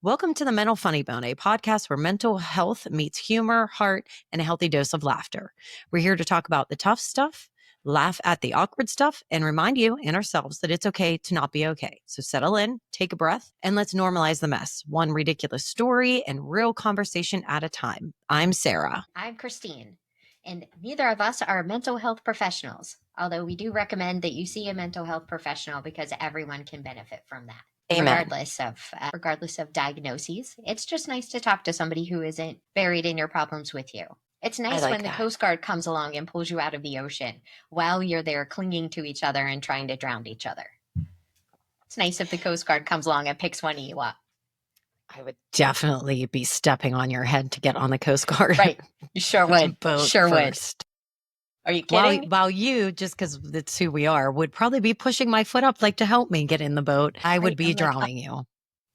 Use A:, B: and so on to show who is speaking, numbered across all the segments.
A: Welcome to the Mental Funny Bone, a podcast where mental health meets humor, heart, and a healthy dose of laughter. We're here to talk about the tough stuff, laugh at the awkward stuff, and remind you and ourselves that it's okay to not be okay. So settle in, take a breath, and let's normalize the mess. One ridiculous story and real conversation at a time. I'm Sarah.
B: I'm Christine, and neither of us are mental health professionals, although we do recommend that you see a mental health professional because everyone can benefit from that.
A: Amen.
B: Regardless of diagnoses, it's just nice to talk to somebody who isn't buried in your problems with you. It's nice
A: like
B: when
A: that.
B: the Coast Guard comes along and pulls you out of the ocean while you're there clinging to each other and trying to drown each other. It's nice if the Coast Guard comes along and picks one of you up.
A: I would definitely be stepping on your head to get on the Coast Guard.
B: Right. You sure would.
A: Boat
B: Sure
A: first.
B: would. Are you kidding?
A: While you, just because it's who we are, would probably be pushing my foot up like to help me get in the boat, I would be drowning you.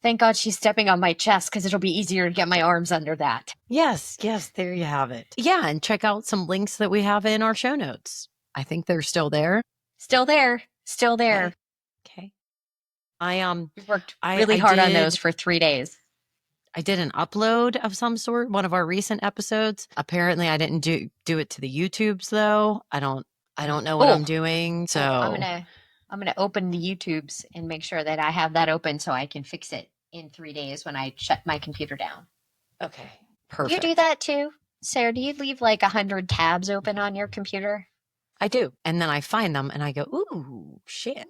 B: Thank God she's stepping on my chest because it'll be easier to get my arms under that.
A: Yes, there you have it. Yeah, and check out some links that we have in our show notes. I think they're still there.
B: Still there.
A: Okay. I
B: We worked really hard on those for 3 days.
A: I did an upload of some sort, one of our recent episodes. Apparently I didn't do it to the YouTubes though. I don't know what I'm doing. So
B: I'm gonna open the YouTubes and make sure that I have that open so I can fix it in 3 days when I shut my computer down.
A: Okay. Perfect.
B: You do that too? Sarah, do you leave like 100 tabs open on your computer?
A: I do. And then I find them and I go, ooh, shit.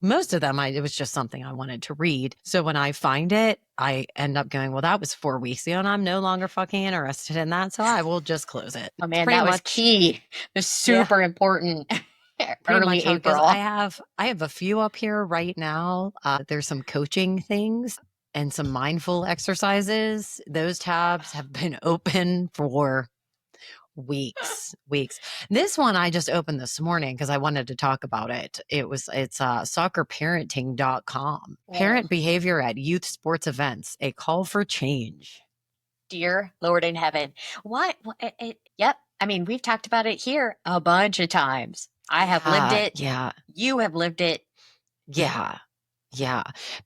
A: Most of them, it was just something I wanted to read. So when I find it, I end up going, well, that was 4 weeks ago and I'm no longer fucking interested in that. So I will just close it.
B: Oh man, that was key. It was super important. Early April.
A: I have a few up here right now. There's some coaching things and some mindful exercises. Those tabs have been open for weeks. This one I just opened this morning because I wanted to talk about it. It's soccerparenting.com. Parent behavior at youth sports events, a call for change.
B: Dear Lord in heaven. What? Yep. I mean, we've talked about it here a bunch of times. I have lived it.
A: Yeah.
B: You have lived it.
A: Yeah.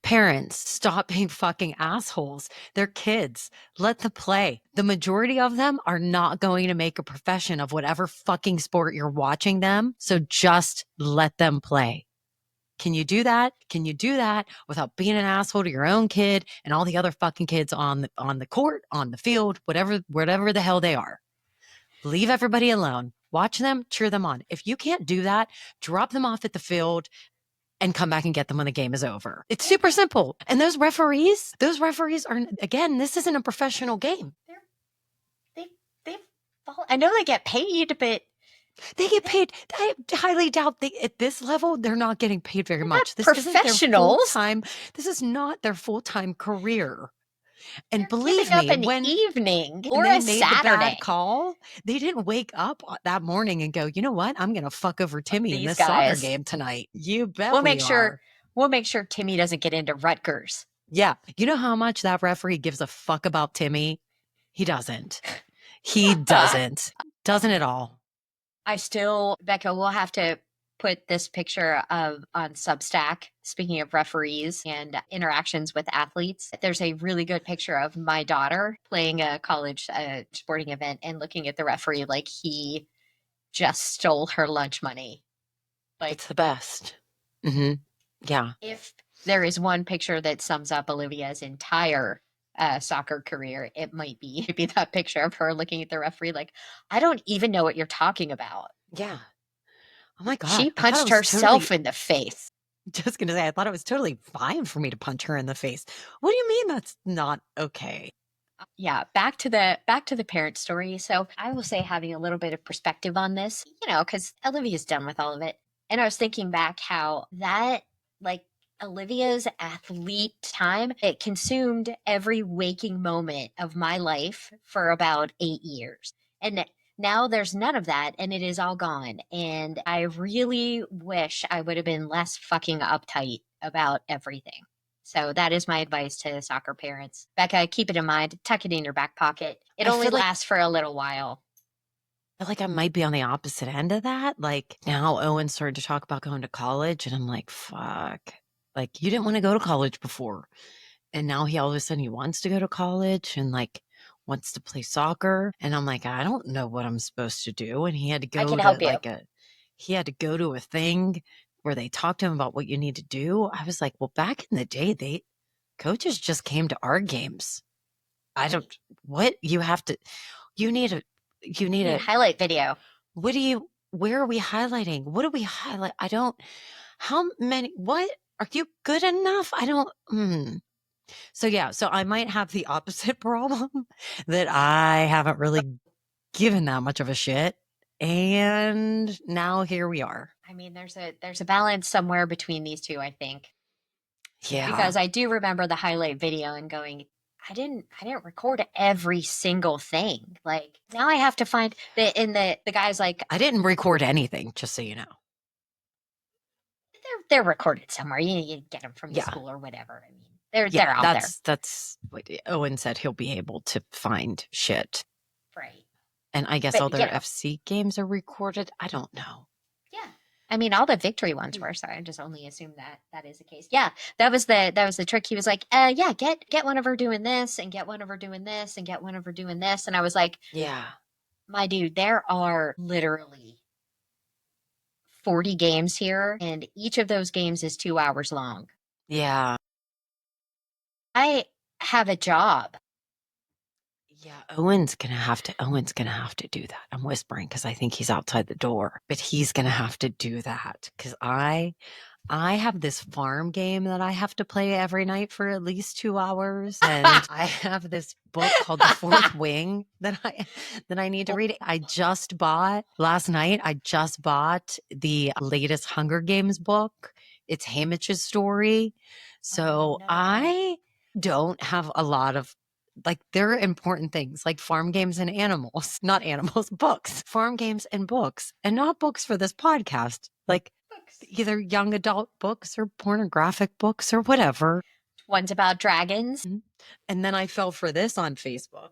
A: Parents, stop being fucking assholes. They're kids. Let them play. The majority of them are not going to make a profession of whatever fucking sport you're watching them. So just let them play. Can you do that? Can you do that without being an asshole to your own kid and all the other fucking kids on the court, on the field, whatever the hell they are? Leave everybody alone. Watch them, cheer them on. If you can't do that, drop them off at the field and come back and get them when the game is over. It's super simple. And those referees are, again, this isn't a professional game.
B: I know they get paid, but
A: they get paid. I highly doubt at this level, they're not getting paid very much.
B: This professionals.
A: This is not their full-time career. And
B: they're
A: believe me,
B: when evening
A: or
B: a
A: made
B: Saturday
A: the bad call, they didn't wake up that morning and go, you know what? I'm going to fuck over Timmy in this soccer game tonight. You bet. We'll make
B: sure Timmy doesn't get into Rutgers.
A: Yeah. You know how much that referee gives a fuck about Timmy? He doesn't. He doesn't. Doesn't at all.
B: Becca, we'll have to put this picture on Substack. Speaking of referees and interactions with athletes, there's a really good picture of my daughter playing a college sporting event and looking at the referee like he just stole her lunch money. Like,
A: it's the best. Mm-hmm. Yeah.
B: If there is one picture that sums up Olivia's entire soccer career, it might be that picture of her looking at the referee like, I don't even know what you're talking about.
A: Yeah. Oh my God.
B: She punched herself in the face.
A: Just going to say, I thought it was totally fine for me to punch her in the face. What do you mean that's not okay?
B: Yeah, back to the parent story. So I will say, having a little bit of perspective on this, because Olivia's done with all of it. And I was thinking back how that, like, Olivia's athlete time, it consumed every waking moment of my life for about 8 years. And now there's none of that, and it is all gone. And I really wish I would have been less fucking uptight about everything. So that is my advice to soccer parents. Becca, keep it in mind. Tuck it in your back pocket. It only lasts for a little while.
A: I feel like I might be on the opposite end of that. Like, now Owen started to talk about going to college, and I'm like, fuck. Like, you didn't want to go to college before. And now he all of a sudden he wants to go to college and like wants to play soccer. And I'm like, I don't know what I'm supposed to do. And he had to
B: I
A: go
B: can
A: to
B: help you.
A: a thing where they talked to him about what you need to do. I was like, well, back in the day, coaches just came to our games. I don't,
B: Right.
A: what you have to, you need a, you
B: You
A: need
B: need a
A: a,
B: highlight video.
A: where are we highlighting? What do we highlight? How many, what are you good enough? So yeah, so I might have the opposite problem that I haven't really given that much of a shit. And now here we are.
B: I mean, there's a balance somewhere between these two, I think.
A: Yeah.
B: Because I do remember the highlight video and going, I didn't record every single thing. Like now I have to find the guy's like,
A: I didn't record anything, just so you know.
B: they're recorded somewhere. You get them from the
A: Yeah.
B: school or whatever. I mean, they're
A: Yeah,
B: out there.
A: that's what Owen said. He'll be able to find shit.
B: Right.
A: And I guess all
B: But
A: their FC games are recorded. I don't know.
B: yeah. I mean, all the victory ones were, so I just only assume that that is the case. Yeah, that was the trick. He was like, yeah, get one of her doing this and get one of her doing this and get one of her doing this. And I was like,
A: Yeah.
B: my dude, there are literally 40 games here, and each of those games is 2 hours long.
A: Yeah.
B: I have a job.
A: Yeah, Owen's gonna have to do that. I'm whispering because I think he's outside the door, but he's gonna have to do that because I have this farm game that I have to play every night for at least 2 hours. And I have this book called The Fourth Wing that I need to read. Last night, I just bought the latest Hunger Games book. It's Hamish's story. So
B: no.
A: I don't have a lot of like there are important things like farm games and animals, not animals, books, farm games and books, and not books for this podcast. Like
B: Books.
A: either young adult books or pornographic books or whatever.
B: One's about dragons.
A: And then I fell for this on Facebook.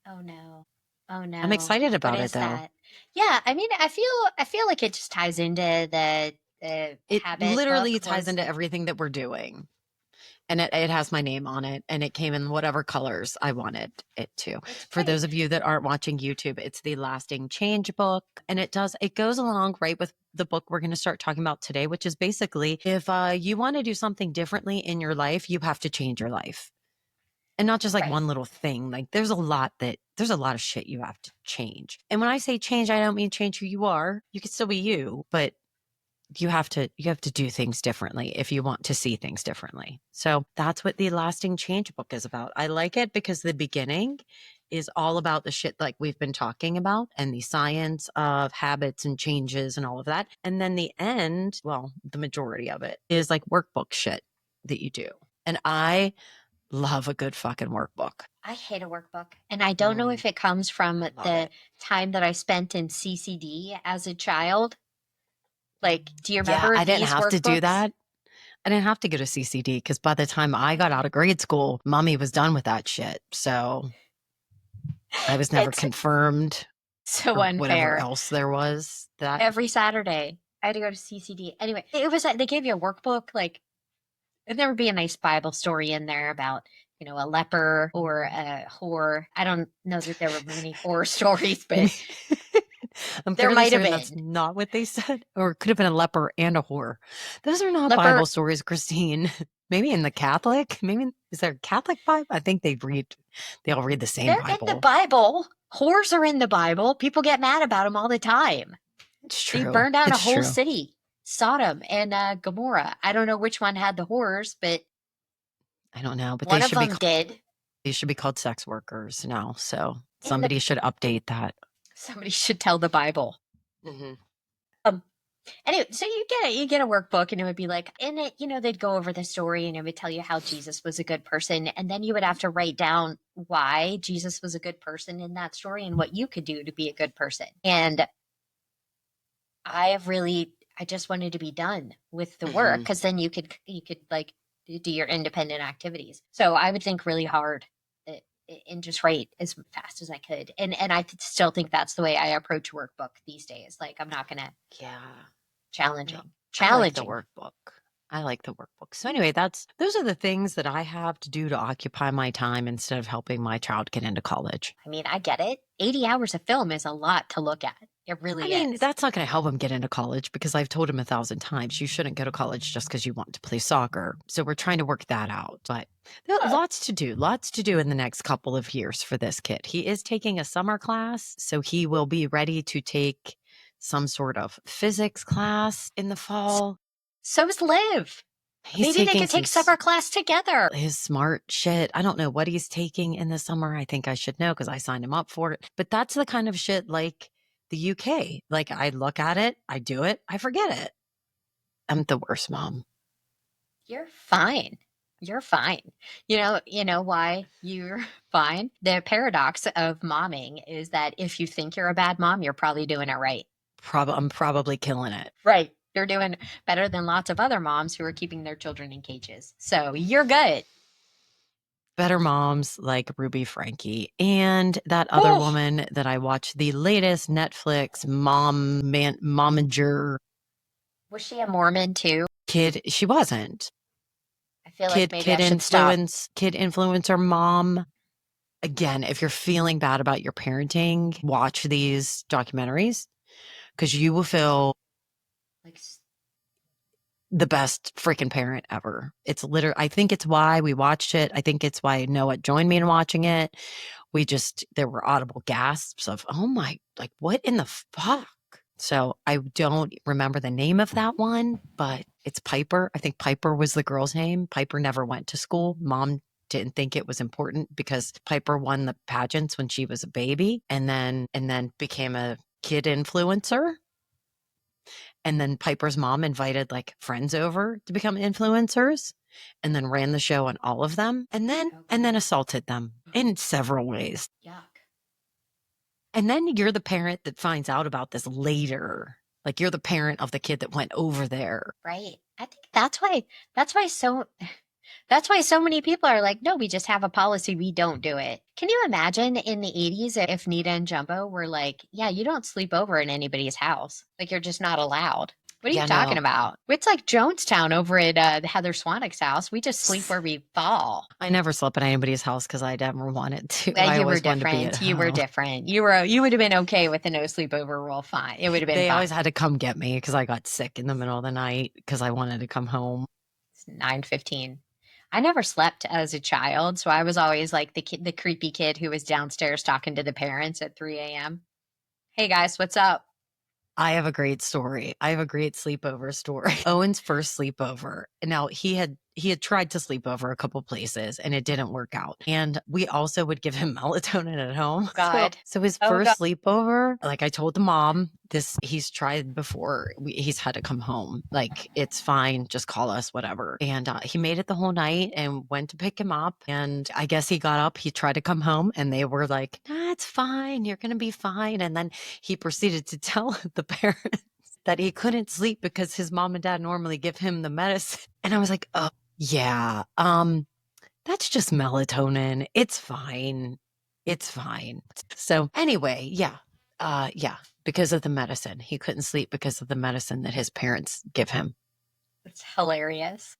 B: Oh no. Oh
A: I'm
B: no.
A: excited
B: What
A: about it
B: is
A: though.
B: that? Yeah, I mean, I feel like it just ties into the
A: It
B: habit
A: literally
B: book
A: ties
B: was
A: into everything that we're doing. And it has my name on it and it came in whatever colors I wanted it to.
B: it's
A: For those
B: great.
A: of you that aren't watching YouTube, it's the Lasting Change book. And it goes along right with the book we're going to start talking about today, which is basically if you want to do something differently in your life, you have to change your life. And not just like
B: Right.
A: one little thing. Like there's a lot of shit you have to change. And when I say change, I don't mean change who you are. You can still be you, but you have to do things differently if you want to see things differently. So that's what the Lasting Change book is about. I like it because the beginning is all about the shit like we've been talking about and the science of habits and changes and all of that. And then the end, well, the majority of it is like workbook shit that you do. And I love a good fucking workbook.
B: I hate a workbook. And I don't know if it comes from
A: I love
B: the
A: it.
B: time that I spent in CCD as a child. Like, do you
A: Yeah,
B: remember
A: I didn't
B: these
A: have to do
B: workbooks?
A: that. I didn't have to go to CCD because by the time I got out of grade school, mommy was done with that shit. So I was never
B: It's
A: confirmed
B: so
A: or whatever
B: unfair.
A: else there was that.
B: Every Saturday, I had to go to CCD. Anyway, it was like they gave you a workbook, like, and there would be a nice Bible story in there about, a leper or a whore. I don't know that there were many horror stories,
A: You
B: but
A: mean- I'm
B: there
A: fairly
B: might have
A: certain that's
B: been.
A: not what they said, or it could have been a leper and a whore. Those are not Bible
B: Leper,
A: stories, Christine. Maybe in the Catholic. Maybe is there a Catholic Bible? I think they all read the same
B: they're in the
A: Bible.
B: Bible. Whores are in the Bible. People get mad about them all the time.
A: It's
B: They
A: true.
B: burned down a
A: It's
B: whole
A: true.
B: city, Sodom and Gomorrah. I don't know which one had the whores, but
A: I don't know, but
B: one of them did.
A: they should be called sex workers now. So
B: And
A: somebody should update that.
B: somebody should tell the Bible.
A: Mm-hmm.
B: Um, Anyway, so you get a workbook and it would be like in it, they'd go over the story and it would tell you how Jesus was a good person. And then you would have to write down why Jesus was a good person in that story and what you could do to be a good person. And I just wanted to be done with the work
A: Mm-hmm.
B: because then you could like do your independent activities. So I would think really hard and just write as fast as I could. And I still think that's the way I approach workbook these days. Like I'm not gonna
A: Yeah.
B: challenging.
A: No, I like the
B: Challenging.
A: workbook. I like the workbook. So anyway, those are the things that I have to do to occupy my time instead of helping my child get into college.
B: I mean, I get it. 80 hours of film is a lot to look at. It
A: I
B: really
A: mean,
B: is.
A: that's not going to help him get into college because I've told him 1,000 times you shouldn't go to college just because you want to play soccer. So we're trying to work that out. But lots to do in the next couple of years for this kid. He is taking a summer class, so he will be ready to take some sort of physics class in the fall.
B: So is Liv.
A: He's
B: Maybe they
A: taking
B: could take summer class together.
A: his smart shit. I don't know what he's taking in the summer. I think I should know because I signed him up for it. But that's the kind of shit like the UK. Like I look at it, I do it, I forget it. I'm the worst mom.
B: You're fine. You're fine. You know why you're fine? The paradox of momming is that if you think you're a bad mom, you're probably doing it right.
A: I'm probably killing it.
B: Right. You're doing better than lots of other moms who are keeping their children in cages. So you're good.
A: Better moms like Ruby Frankie and that other woman that I watched the latest Netflix momager.
B: Was she a Mormon too?
A: Kid, she wasn't.
B: I feel like maybe I should
A: Kid influencer mom. Again, if you're feeling bad about your parenting, watch these documentaries because you will feel
B: like
A: the best freaking parent ever. It's literally, I think it's why we watched it. I think it's why Noah joined me in watching it. There were audible gasps of, oh my, like what in the fuck? So I don't remember the name of that one, but it's Piper. I think Piper was the girl's name. Piper never went to school. Mom didn't think it was important because Piper won the pageants when she was a baby and then became a kid influencer. And then Piper's mom invited like friends over to become influencers and then ran the show on all of them and then assaulted them in several ways.
B: Yuck.
A: And then you're the parent that finds out about this later. Like you're the parent of the kid that went over there.
B: Right. I think that's why so many people are like, no, we just have a policy. We don't do it. Can you imagine in the 80s if Nita and Jumbo were like, yeah, you don't sleep over in anybody's house. Like, you're just not allowed. What are you talking about? It's like Jonestown over at Heather Swanwick's house. We just sleep where we fall.
A: I never slept at anybody's house because I never wanted to.
B: You were different. You were different. You would have been okay with the no sleepover rule. Fine. It would have been
A: They
B: fine.
A: always had to come get me because I got sick in the middle of the night because I wanted to come home.
B: It's 9:15. I never slept as a child, so I was always like the creepy kid who was downstairs talking to the parents at 3 a.m. Hey guys, what's up?
A: I have a great story. I have a great sleepover story. Owen's first sleepover. Now he had tried to sleep over a couple places and it didn't work out. And we also would give him melatonin at home.
B: God.
A: So his first sleepover, like I told the mom, he's tried before. He's had to come home. Like it's fine. Just call us, whatever. And he made it the whole night and went to pick him up. And I guess he got up. He tried to come home and they were like, nah, it's fine. You're going to be fine. And then he proceeded to tell the parents that he couldn't sleep because his mom and dad normally give him the medicine. And I was like, oh, yeah, that's just melatonin. It's fine. It's fine. So anyway, yeah, because of the medicine. He couldn't sleep because of the medicine that his parents give him.
B: It's hilarious.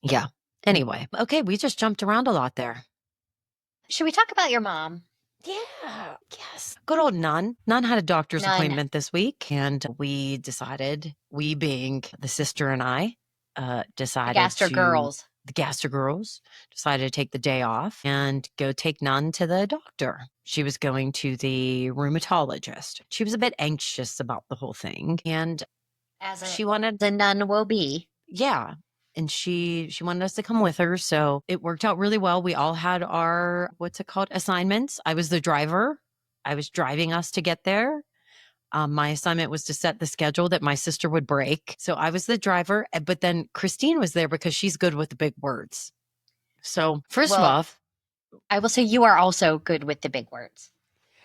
A: Yeah. Anyway, okay, we just jumped around a lot there.
B: Should we talk about your mom?
A: Yeah. Yes. Good old Nun. Nun had a doctor's appointment this week, and we being the sister and I, decided the Gaster girls decided to take the day off and go take Nun to the doctor. She was going to the rheumatologist. She was a bit anxious about the whole thing, and she wanted
B: the nun will be.
A: Yeah. And she wanted us to come with her. So it worked out really well. We all had our, assignments. I was the driver. I was driving us to get there. My assignment was to set the schedule that my sister would break. So I was the driver, but then Christine was there because she's good with the big words. So first of all,
B: I will say you are also good with the big words.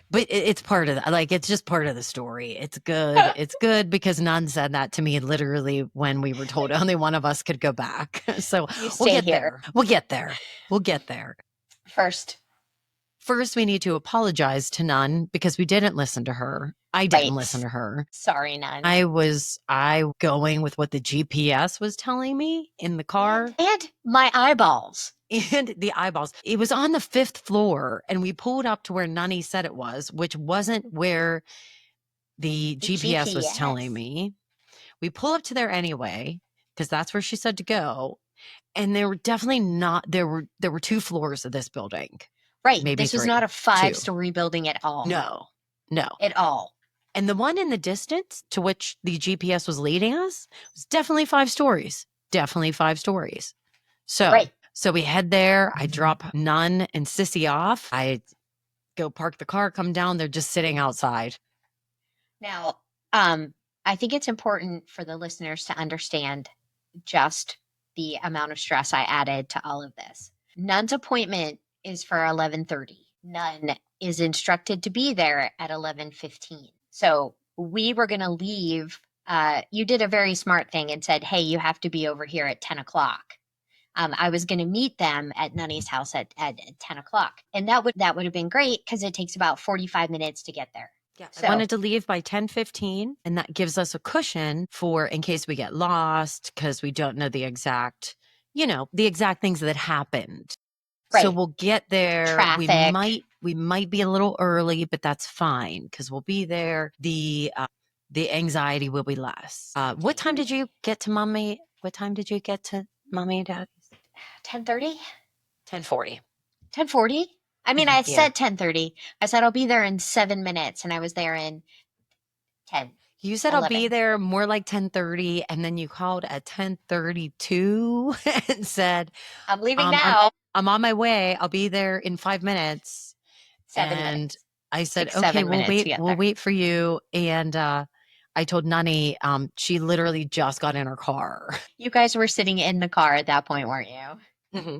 A: But it's part of it's just part of the story. It's good. It's good because Nun said that to me literally when we were told only one of us could go back. So we'll get there. We'll get there. We'll get there.
B: First.
A: First, we need to apologize to Nun because we didn't listen to her. I didn't listen to her.
B: Sorry, Nun.
A: I going with what the GPS was telling me in the car.
B: And my eyeballs.
A: And the eyeballs. It was on the 5th floor, and we pulled up to where Nunny said it was, which wasn't where the GPS was telling me. We pull up to there anyway, because that's where she said to go. And there were definitely not, there were 2 floors of this building.
B: Right.
A: Maybe
B: this was
A: 3,
B: not a
A: 2.
B: 5-story building at all.
A: No.
B: At all.
A: And the one in the distance to which the GPS was leading us was definitely 5 stories. Definitely 5 stories. So we head there. I drop Nun and Sissy off. I go park the car, come down. They're just sitting outside.
B: Now, I think it's important for the listeners to understand just the amount of stress I added to all of this. Nun's appointment is for 11:30. Nun is instructed to be there at 11:15. So we were going to leave. You did a very smart thing and said, hey, you have to be over here at 10 o'clock. I was going to meet them at Nunny's house at 10 o'clock. And that would have been great because it takes about 45 minutes to get there.
A: Yeah, so I wanted to leave by 10:15, and that gives us a cushion for in case we get lost because we don't know the exact things that happened. Right. So we'll get there.
B: Traffic.
A: We might be a little early, but that's fine because we'll be there. The anxiety will be less. What time did you get to Mommy? What time did you get to Mommy and Daddy's?
B: 10:30.
A: 10:40.
B: 10:40. I mean, I said 10:30. I said I'll be there in 7 minutes, and I was there in 10.
A: You said
B: 11.
A: I'll be there more like 10:30, and then you called at 10:32 and said,
B: I'm leaving now.
A: I'm on my way. I'll be there in 5 minutes.
B: 7 minutes.
A: I said, okay, we'll wait for you. And I told Nunny, she literally just got in her car.
B: You guys were sitting in the car at that point, weren't you?
A: Mm-hmm.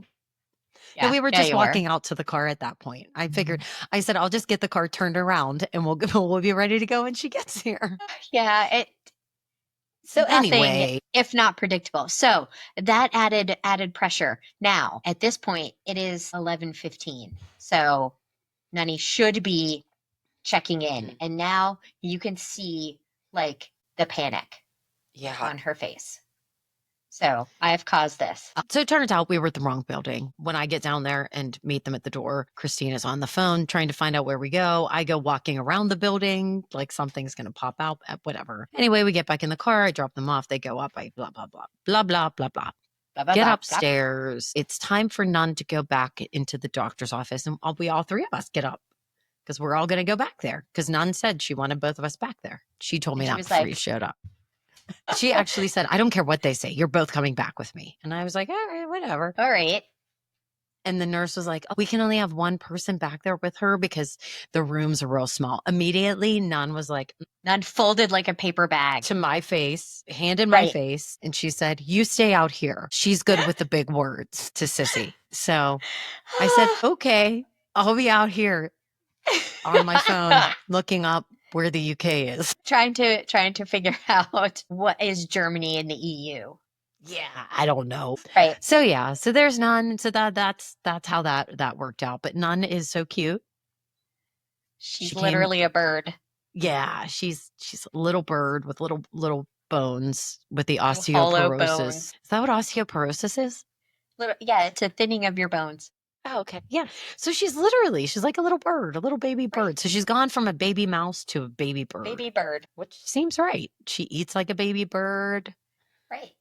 A: Yeah, we were just walking out to the car at that point. I figured, I said, I'll just get the car turned around and we'll be ready to go when she gets here.
B: Yeah. So anyway, if not predictable. So that added pressure. Now, at this point, it is 11:15. So Nunny should be checking in. And now you can see like the panic on her face. So I have caused this.
A: So it turns out we were at the wrong building. When I get down there and meet them at the door, Christina's on the phone trying to find out where we go. I go walking around the building like something's going to pop out, whatever. Anyway, we get back in the car. I drop them off. They go up. I blah, blah, blah, blah, blah, blah, blah. Get upstairs. It's time for Nun to go back into the doctor's office. And all 3 of us get up because we're all going to go back there because Nun said she wanted both of us back there. She told me that before you showed up. She actually said, I don't care what they say. You're both coming back with me. And I was like, all right, whatever.
B: All right.
A: And the nurse was like, we can only have one person back there with her because the rooms are real small. Immediately, Nun was like,
B: Nun folded like a paper bag
A: to my face, hand in my face. And she said, you stay out here. She's good with the big words to Sissy. So I said, okay, I'll be out here on my phone looking up where the UK is.
B: Trying to figure out what is Germany in the EU.
A: Yeah, I don't know.
B: Right.
A: So there's Nun. So that's how that worked out. But Nun is so cute.
B: She's literally a bird.
A: Yeah, she's a little bird with little bones with the osteoporosis. Is that what osteoporosis is?
B: Yeah, it's a thinning of your bones.
A: Oh, okay. Yeah. So she's like a little bird, a little baby bird. So she's gone from a baby mouse to a baby bird.
B: Baby bird.
A: Which seems right. She eats like a baby bird.
B: Right.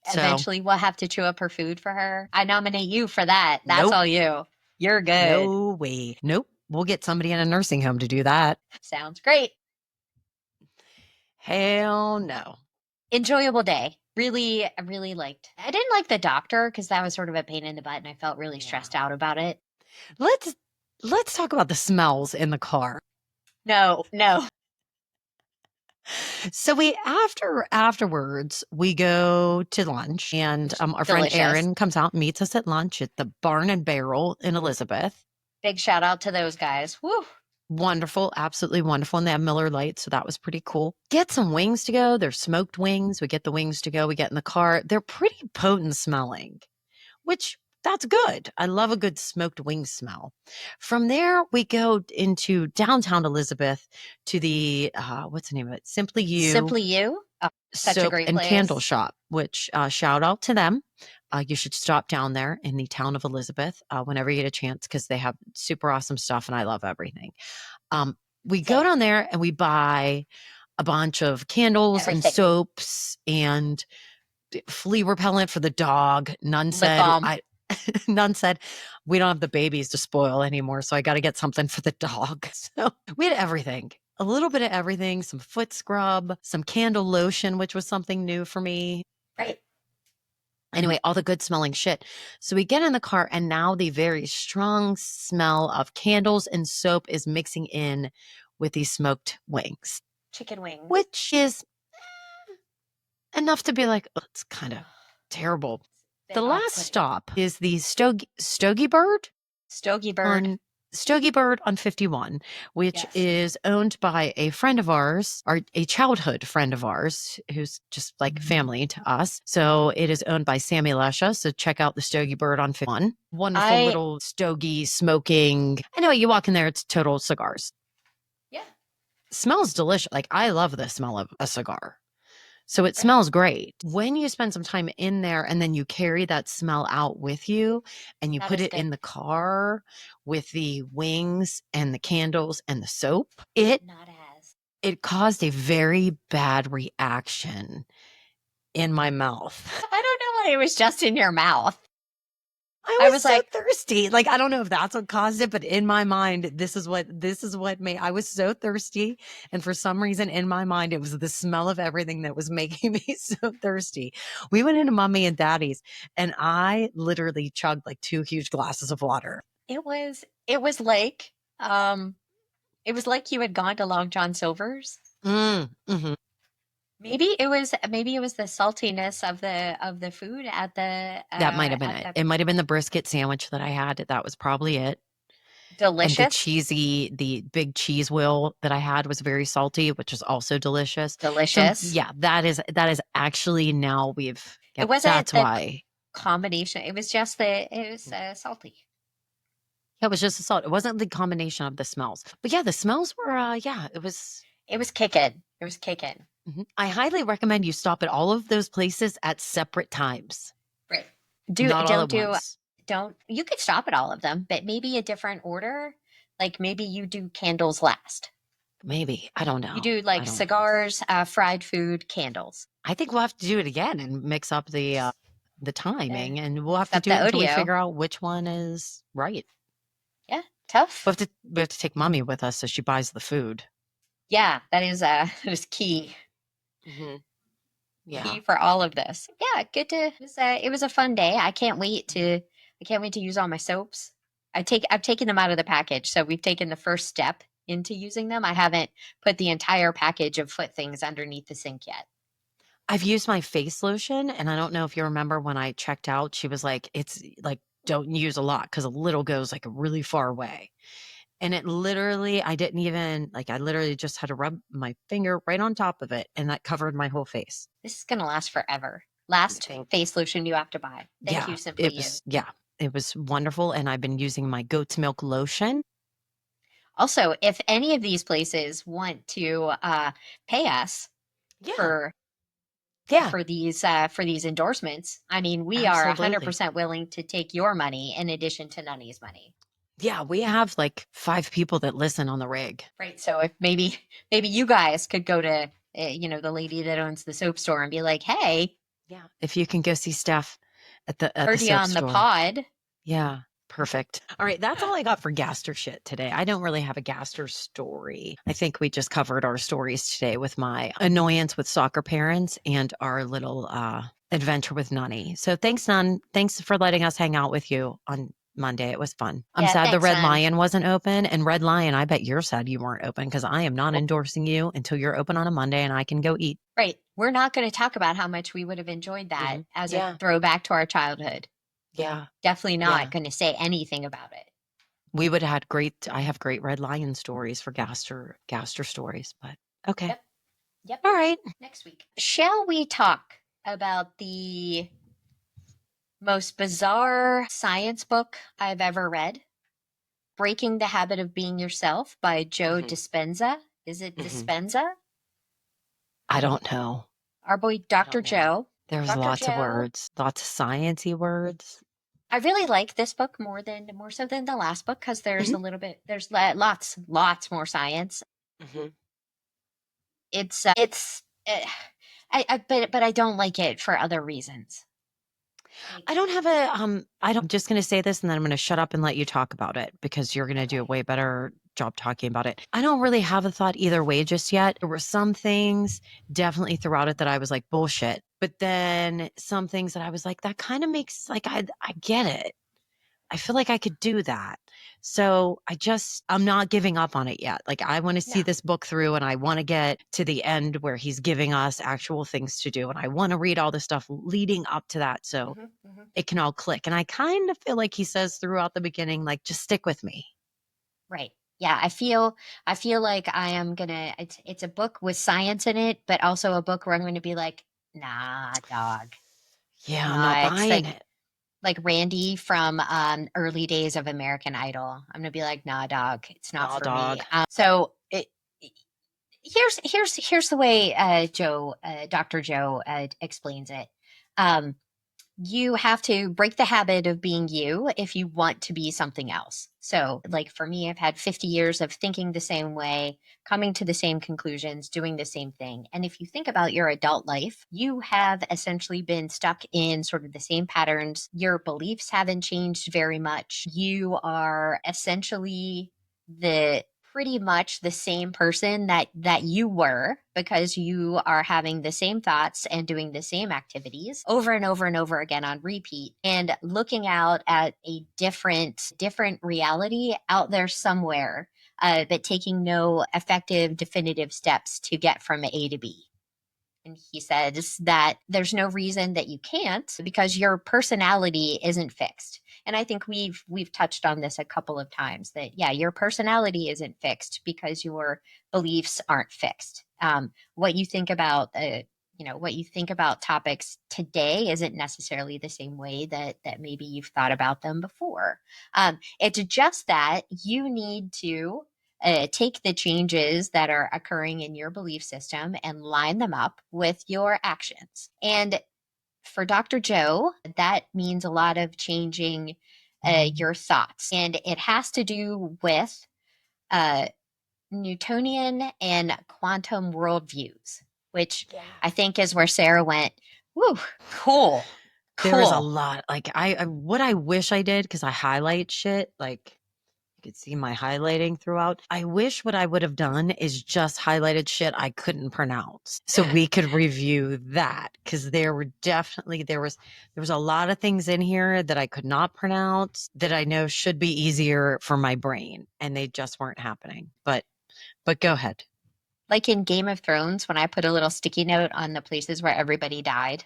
B: So, eventually we'll have to chew up her food for her. I nominate you for that. That's all you. You're good.
A: No way. Nope. We'll get somebody in a nursing home to do that.
B: Sounds great.
A: Hell no.
B: Enjoyable day. I really liked. I didn't like the doctor because that was sort of a pain in the butt and I felt really stressed out about it.
A: Let's talk about the smells in the car.
B: No.
A: So afterwards we go to lunch and our friend Erin comes out and meets us at lunch at the Barn and Barrel in Elizabeth.
B: Big shout out to those guys. Woo.
A: Wonderful, absolutely wonderful. And they have Miller Lite, so that was pretty cool. Get some wings to go. They're smoked wings. We get the wings to go. We get in the car. They're pretty potent smelling, which That's good. I love a good smoked wing smell. From there, we go into downtown Elizabeth to the, what's the name of it? Simply You
B: Simply You. Oh, such a
A: Soap
B: great
A: and Candle
B: place.
A: Shop, which shout out to them. You should stop down there in the town of Elizabeth whenever you get a chance because they have super awesome stuff and I love everything. We go
B: Same.
A: down there and we buy a bunch of candles and
B: Everything.
A: soaps and flea repellent for the dog.
B: Lip balm.
A: None said we don't have the babies to spoil anymore, so I got to get something for the dog. So we had everything. A little bit of everything, some foot scrub, some candle lotion, which was something new for me.
B: Right.
A: Anyway, all the good smelling shit. So we get in the car, and now the very strong smell of candles and soap is mixing in with these smoked wings,
B: Chicken wings.
A: which is enough to be like, "Ugh, it's kind of terrible."
B: Bit
A: The last
B: off-putting.
A: stop is the Stogie Bird
B: Stogie Bird.
A: on Stogie Bird on 51, which
B: Yes.
A: is owned by a friend of ours, or a childhood friend of ours, who's just like family to us. So it is owned by Sammy Lesha. So check out the Stogie Bird on 51. Wonderful
B: I
A: little stogie smoking. Anyway, you walk in there, it's total cigars.
B: yeah.
A: Smells delicious. Like I love the smell of a cigar. So it smells great. When you spend some time in there and then you carry that smell out with you and you
B: That
A: put
B: is
A: it in
B: good.
A: the car with the wings and the candles and the soap, it
B: Not as.
A: it caused a very bad reaction in my mouth.
B: I don't know why it was just in your mouth.
A: I
B: I
A: was
B: was
A: so
B: like,
A: thirsty. Like I don't know if that's what caused it, but in my mind, this is what made I was so thirsty. And for some reason in my mind, it was the smell of everything that was making me so thirsty. We went into mommy and daddy's and I literally chugged like 2 huge glasses of water.
B: it was like um it was like you had gone to Long John Silver's.
A: Mhm.
B: Maybe it was the saltiness of the food
A: That might have been
B: at
A: it.
B: the
A: It might have been the brisket sandwich that I had. That was probably it. And
B: delicious.
A: the big cheese wheel that I had was very salty, which is also delicious. So
B: Delicious.
A: yeah, that is actually now
B: It
A: yep,
B: wasn't
A: that's
B: the
A: why.
B: combination. It was just it was salty.
A: Yeah, it was just the salt. It wasn't the combination of the smells. But yeah, the smells were yeah, it was
B: It was kicking. It was kicking.
A: I highly recommend you stop at all of those places at separate times,
B: Right.
A: not all at once.
B: Don't you could stop at all of them, but maybe a different order. Like maybe you do candles last.
A: Maybe. I don't
B: You
A: know.
B: do
A: I
B: like
A: don't know.
B: cigars, fried food, candles.
A: I think we'll have to do it again and mix up the
B: Uh,
A: timing and we'll have
B: Mix
A: to
B: up
A: do it
B: the
A: until we
B: audio.
A: figure out which one is right.
B: Yeah, tough.
A: We have to take mommy with us so she buys the food.
B: Yeah, that is that is key.
A: Mhm.
B: Key
A: Yeah.
B: for all of this. Yeah, good to it was a fun day. I can't wait to use all my soaps. I've taken them out of the package. So we've taken the first step into using them. I haven't put the entire package of foot things underneath the sink yet.
A: I've used my face lotion, and I don't know if you remember when I checked out, she was like, "It's like, don't use a lot because a little goes like really far away." And it literally, I didn't even like, I literally just had to rub my finger right on top of it, and that covered my whole face.
B: This is gonna last forever. Last
A: Thank,
B: face lotion you have to buy. Thank you,
A: yeah,
B: Simply You.
A: it was wonderful. And I've been using my goat's milk lotion.
B: Also, if any of these places want to pay us
A: Yeah,
B: for
A: yeah,
B: for these endorsements, I mean, we are
A: absolutely.
B: 100% willing to take your money in addition to Nunny's money.
A: Yeah, we have like 5 people that listen on the rig.
B: Right. So if maybe you guys could go to the lady that owns the soap store and be like, "Hey,
A: Yeah, if you can go see Steph at the
B: heard you
A: soap
B: on the
A: store.
B: pod."
A: Yeah, perfect. All right, that's all I got for Gaster shit today. I don't really have a Gaster story. I think we just covered our stories today with my annoyance with soccer parents and our little adventure with Nunny. So thanks, Nun. Thanks for letting us hang out with you on Monday. It was fun. I'm
B: Yeah,
A: sad the
B: thanks,
A: Red
B: son.
A: Lion wasn't open. And Red Lion, I bet you're sad you weren't open because I am not endorsing you until you're open on a Monday and I can go eat.
B: Right. We're not going to talk about how much we would have enjoyed that as a
A: Yeah.
B: throwback to our childhood.
A: Yeah.
B: Definitely not
A: Yeah.
B: going to say anything about it.
A: We would have had I have great Red Lion stories for Gaster stories, but okay.
B: Yep. Yep.
A: All right.
B: Next week. Shall we talk about the Most bizarre science book I've ever read. Breaking the Habit of Being Yourself by Joe
A: Hmm.
B: Dispenza. Is it
A: Hmm.
B: Dispenza?
A: I don't know.
B: Our boy
A: I
B: Dr.
A: don't know.
B: Joe.
A: There's
B: Dr.
A: lots of
B: Joe.
A: words, lots of sciencey words.
B: I really like this book more so than the last book because there's
A: Hmm.
B: a little bit there's lots more science.
A: Hmm.
B: It's but I don't like it for other reasons.
A: I
B: Like,
A: don't have I'm just going to say this and then I'm going to shut up and let you talk about it because you're going to do a
B: okay.
A: way better job talking about it. I don't really have a thought either way just yet. There were some things definitely throughout it that I was like bullshit, but then some things that I was like that kind of makes like I get it. I feel like I could do that. So I'm not giving up on it yet. Like I want to see
B: No.
A: this book through and I want to get to the end where he's giving us actual things to do. And I want to read all the stuff leading up to that. So
B: Hmm. Hmm.
A: it can all click. And I kind of feel like he says throughout the beginning, like, just stick with me.
B: Right. Yeah, I feel like I am gonna it's a book with science in it, but also a book where I'm gonna be like, nah, dog.
A: Yeah, I'm not
B: Nah, it's
A: buying it.
B: like Randy from early days of American Idol. I'm gonna be like, nah, dog, it's not
A: Nah,
B: for me.
A: dog.
B: Here's the way Dr. Joe explains it. Um, you have to break the habit of being you if you want to be something else. So, like for me, I've had 50 years of thinking the same way, coming to the same conclusions, doing the same thing. And if you think about your adult life, you have essentially been stuck in sort of the same patterns. Your beliefs haven't changed very much. You are essentially the pretty much the same person that you were because you are having the same thoughts and doing the same activities over and over and over again on repeat and looking out at a different reality out there somewhere, but taking no effective definitive steps to get from A to B. And he says that there's no reason that you can't because your personality isn't fixed. And I think we've touched on this a couple of times that yeah, your personality isn't fixed because your beliefs aren't fixed. What you think about what you think about topics today isn't necessarily the same way that maybe you've thought about them before. It's just that you need to take the changes that are occurring in your belief system and line them up with your actions. And for Dr. Joe, that means a lot of changing your thoughts. And it has to do with uh, Newtonian and quantum worldviews, which
A: Yeah.
B: I think is where Sarah went, woo, cool,
A: There is a
B: cool.
A: lot. Like what I wish I did because I highlight shit. Like you could see my highlighting throughout. I wish what I would have done is just highlighted shit I couldn't pronounce, so we could review that because there was a lot of things in here that I could not pronounce that I know should be easier for my brain, and they just weren't happening. But go ahead.
B: Like in Game of Thrones, when I put a little sticky note on the places where everybody died,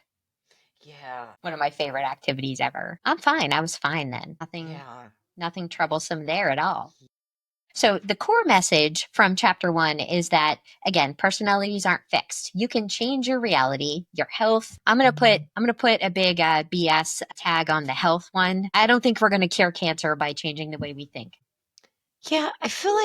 A: Yeah.
B: one of my favorite activities ever. I'm fine. I was fine then.
A: Yeah.
B: Nothing troublesome there at all. So the core message from chapter 1 is that again, personalities aren't fixed. You can change your reality, your health. I'm going to put a big BS tag on the health one. I don't think we're going to cure cancer by changing the way we think.
A: Yeah, I feel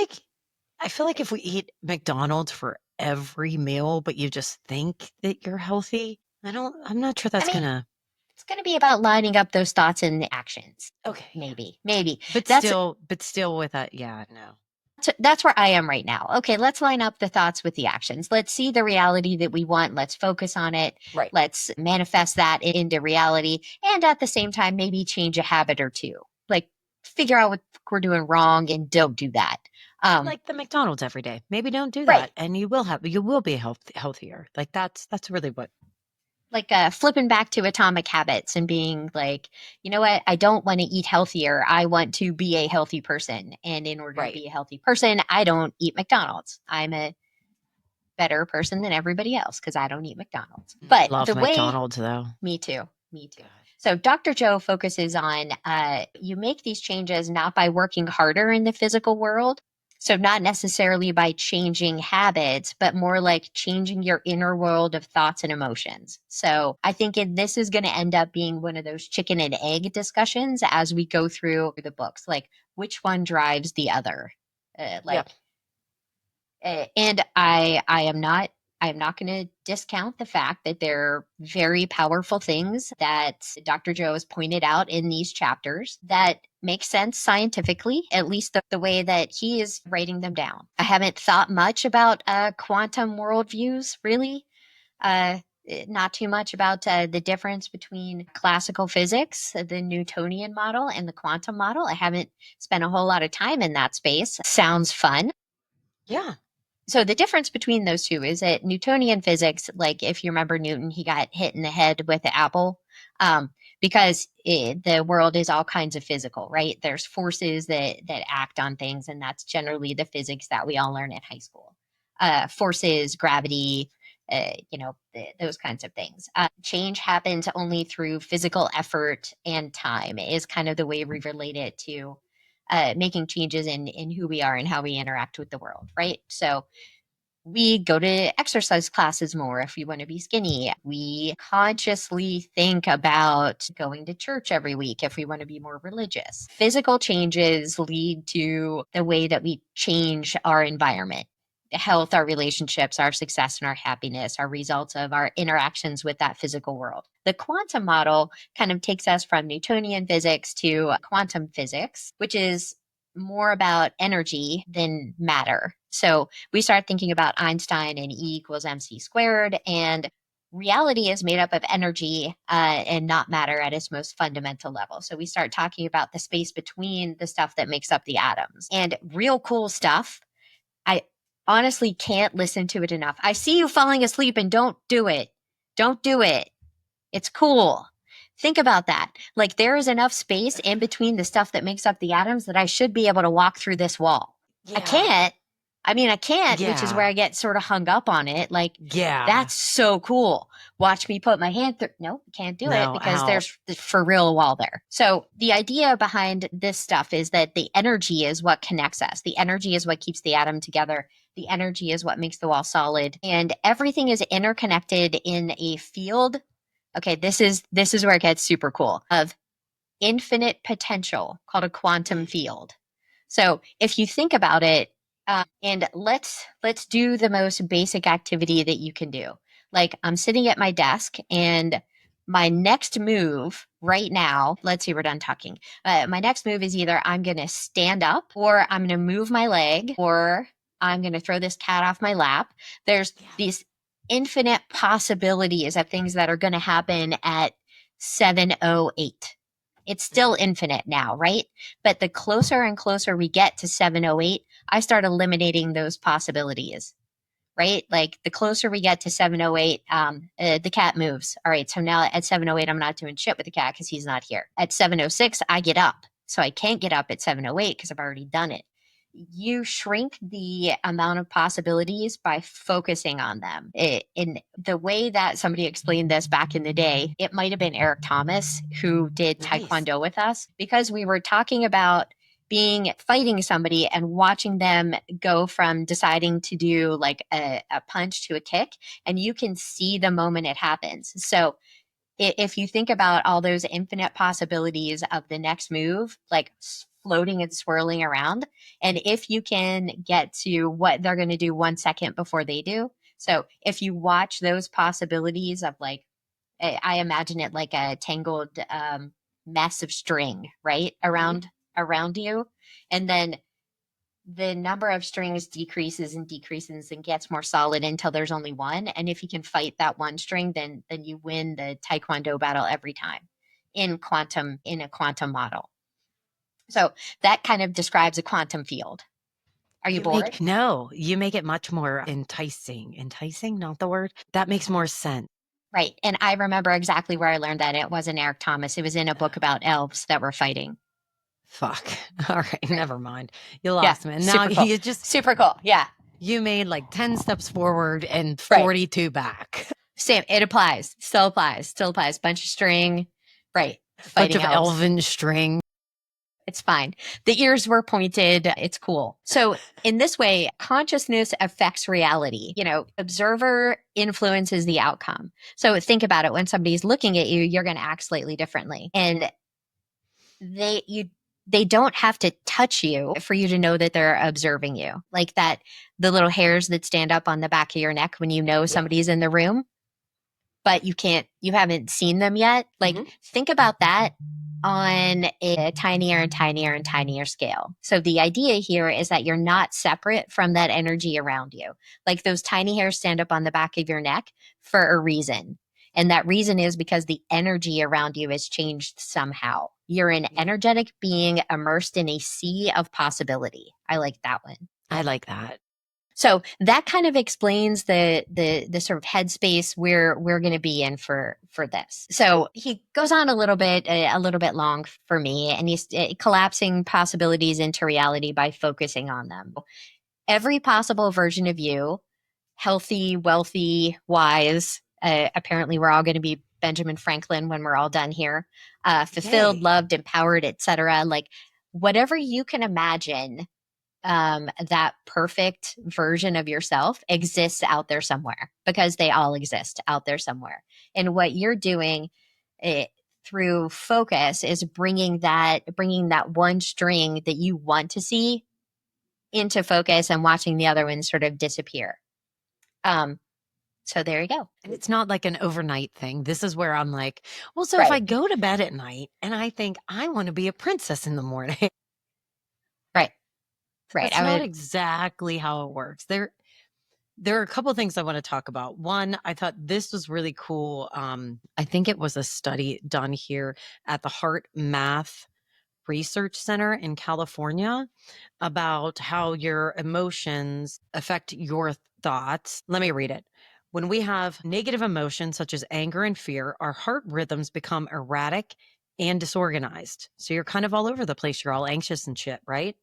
A: like if we eat McDonald's for every meal, but you just think that you're healthy, I'm not sure
B: I
A: that's
B: mean,
A: gonna.
B: it's going to be about lining up those thoughts and actions.
A: Okay, yeah.
B: Maybe.
A: But
B: That's
A: still with that, yeah, no.
B: that's where I am right now. Okay, let's line up the thoughts with the actions. Let's see the reality that we want. Let's focus on it.
A: Right.
B: Let's manifest that into reality. And at the same time, maybe change a habit or two. Like figure out what we're doing wrong and don't do that. Um,
A: Like the McDonald's every day. Maybe don't do
B: right.
A: that, and you will be healthier. Like that's really what.
B: Like flipping back to atomic habits and being like, you know what? I don't want to eat healthier. I want to be a healthy person. And in order to
A: Right.
B: be a healthy person, I don't eat McDonald's. I'm a better person than everybody else because I don't eat McDonald's. But
A: Love
B: the way,
A: McDonald's though.
B: me too, me too.
A: God.
B: So Dr. Joe focuses on you make these changes not by working harder in the physical world. So not necessarily by changing habits, but more like changing your inner world of thoughts and emotions. So I think this is going to end up being one of those chicken and egg discussions as we go through the books, like which one drives the other.
A: Yep.
B: And I am not going to discount the fact that there are very powerful things that Dr. Joe has pointed out in these chapters that make sense scientifically, at least the way that he is writing them down. I haven't thought much about quantum worldviews, really. Not too much about the difference between classical physics, the Newtonian model, and the quantum model. I haven't spent a whole lot of time in that space. Sounds fun.
A: Yeah.
B: So the difference between those two is that Newtonian physics, like if you remember Newton, he got hit in the head with the apple, because the world is all kinds of physical, right? There's forces that act on things, and that's generally the physics that we all learn in high school. Forces, gravity, those kinds of things. Change happens only through physical effort and time is kind of the way we relate it to making changes in who we are and how we interact with the world, right? So we go to exercise classes more if we want to be skinny. We consciously think about going to church every week if we want to be more religious. Physical changes lead to the way that we change our environment. Health, our relationships, our success, and our happiness are results of our interactions with that physical world. The quantum model kind of takes us from Newtonian physics to quantum physics, which is more about energy than matter. So we start thinking about Einstein and E equals mc squared, and reality is made up of energy and not matter at its most fundamental level. So we start talking about the space between the stuff that makes up the atoms, and real cool stuff. I honestly can't listen to it enough. I see you falling asleep, and don't do it. Don't do it. It's cool. Think about that. Like there is enough space in between the stuff that makes up the atoms that I should be able to walk through this wall. I
A: Yeah.
B: can't. I mean, I can't, which is where
A: Yeah.
B: I get sort of hung up on it. Like,
A: Yeah.
B: that's so cool. Watch me put my hand through. No, can't do it
A: No,
B: because
A: ow.
B: there's for real a wall there. So, the idea behind this stuff is that the energy is what connects us. The energy is what keeps the atom together. The energy is what makes the wall solid. And everything is interconnected in a field. Okay, this is where it gets super cool of infinite potential called a quantum field. So if you think about it, and let's do the most basic activity that you can do. Like I'm sitting at my desk, and my next move right now, let's see, we're done talking. My next move is either I'm going to stand up, or I'm going to move my leg, or I'm going to throw this cat off my lap. There's
A: Yeah.
B: these infinite possibilities of things that are going to happen at 7:08. It's still infinite now, right? But the closer and closer we get to 7:08, I start eliminating those possibilities, right? Like the closer we get to 7:08, the cat moves. All right, so now at 7:08, I'm not doing shit with the cat because he's not here. At 7:06, I get up. So I can't get up at 7:08 because I've already done it. You shrink the amount of possibilities by focusing on them. In the way that somebody explained this back in the day, it might have been Eric Thomas who did
A: Nice.
B: Taekwondo with us, because we were talking about fighting somebody and watching them go from deciding to do like a punch to a kick, and you can see the moment it happens. So if you think about all those infinite possibilities of the next move, like floating and swirling around, and if you can get to what they're going to do 1 second before they do. So if you watch those possibilities of like, I imagine it like a tangled mess of string, right?
A: Mhm.
B: Around you. And then the number of strings decreases and decreases and gets more solid until there's only one. And if you can fight that one string, then you win the Taekwondo battle every time in a quantum model. So that kind of describes a quantum field. Are you bored?
A: You make it much more enticing. Enticing, not the word. That makes more sense.
B: Right. And I remember exactly where I learned that. It wasn't Eric Thomas. It was in a book about elves that were fighting.
A: Fuck. All right,
B: Right.
A: never mind. You
B: Yeah.
A: lost me. And now
B: Super cool. Super cool. Yeah.
A: you made like 10 steps forward and
B: Right.
A: 42 back.
B: Same. It applies. Still applies. Still applies. Bunch of string. Right.
A: Bunch
B: Fighting
A: of
B: elves.
A: elven string.
B: It's fine. The ears were pointed. It's cool. So, in this way, consciousness affects reality. Observer influences the outcome. So, think about it. When somebody's looking at you, you're going to act slightly differently. And they don't have to touch you for you to know that they're observing you. Like that, the little hairs that stand up on the back of your neck when you know somebody's in the room, but you haven't seen them yet. Like, think about that on a tinier and tinier and tinier scale. So the idea here is that you're not separate from that energy around you. Like those tiny hairs stand up on the back of your neck for a reason. And that reason is because the energy around you has changed somehow. You're an energetic being immersed in a sea of possibility. I like that one.
A: I like that.
B: So that kind of explains the sort of headspace we're going to be in for this. So he goes on a little bit long for me, and he's collapsing possibilities into reality by focusing on them. Every possible version of you, healthy, wealthy, wise. Apparently, we're all going to be Benjamin Franklin when we're all done here. Fulfilled, loved, empowered, etc. Like whatever you can imagine, that perfect version of yourself exists out there somewhere, because they all exist out there somewhere. And what you're doing through focus is bringing that one string that you want to see into focus and watching the other one sort of disappear. So there you go.
A: And it's not like an overnight thing. This is where I'm like, well, so if
B: Right.
A: I go to bed at night and I think I want to be a princess in the morning,
B: Right.
A: that's not exactly how it works. There are a couple of things I want to talk about. One, I thought this was really cool. I think it was a study done here at the Heart Math Research Center in California about how your emotions affect your thoughts. Let me read it. When we have negative emotions such as anger and fear, our heart rhythms become erratic and disorganized. So you're kind of all over the place. You're all anxious and shit, right?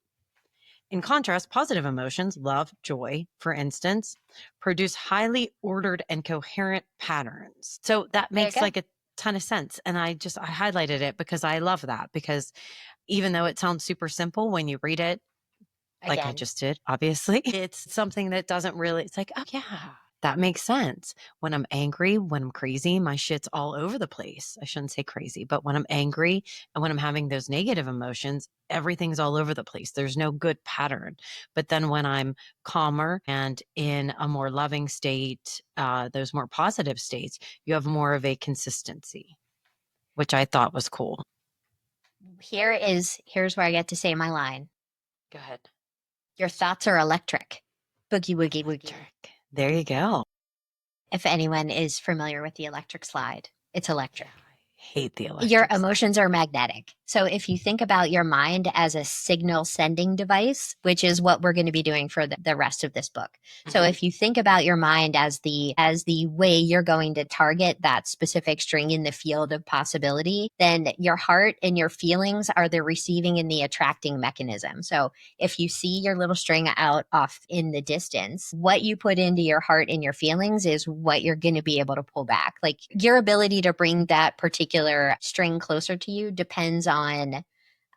A: In contrast, positive emotions, love, joy, for instance, produce highly ordered and coherent patterns. So that makes like a ton of sense. And I highlighted it because I love that, because even though it sounds super simple when you read it, like I just did, obviously, it's something that doesn't really, it's like, oh yeah, that makes sense. When I'm angry, when I'm crazy, my shit's all over the place. I shouldn't say crazy, but when I'm angry and when I'm having those negative emotions, everything's all over the place. There's no good pattern. But then when I'm calmer and in a more loving state, those more positive states, you have more of a consistency, which I thought was cool.
B: Here's where I get to say my line.
A: Go ahead.
B: Your thoughts are electric. Boogie woogie woogie.
A: There you go.
B: If anyone is familiar with the electric slide, it's electric.
A: Hate the electric
B: Your
A: slide.
B: emotions are magnetic. So if you think about your mind as a signal sending device, which is what we're going to be doing for the rest of this book. So if you think about your mind as the way you're going to target that specific string in the field of possibility, then your heart and your feelings are the receiving and the attracting mechanism. So if you see your little string out off in the distance, what you put into your heart and your feelings is what you're going to be able to pull back. Like your ability to bring that particular string closer to you depends on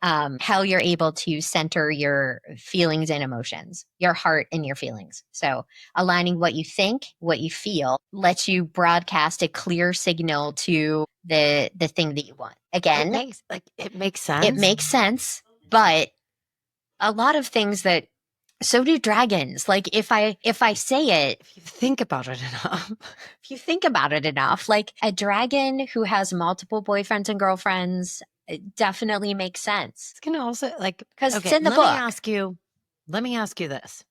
B: how you're able to center your feelings and emotions, your heart and your feelings. So aligning what you think, what you feel, lets you broadcast a clear signal to the thing that you want. Again,
A: it makes sense.
B: It makes sense, but a lot of things that so do dragons. Like if I say it,
A: if you think about it enough,
B: like a dragon who has multiple boyfriends and girlfriends, it definitely makes sense.
A: It's gonna also
B: because it's in the book.
A: Let me ask you this.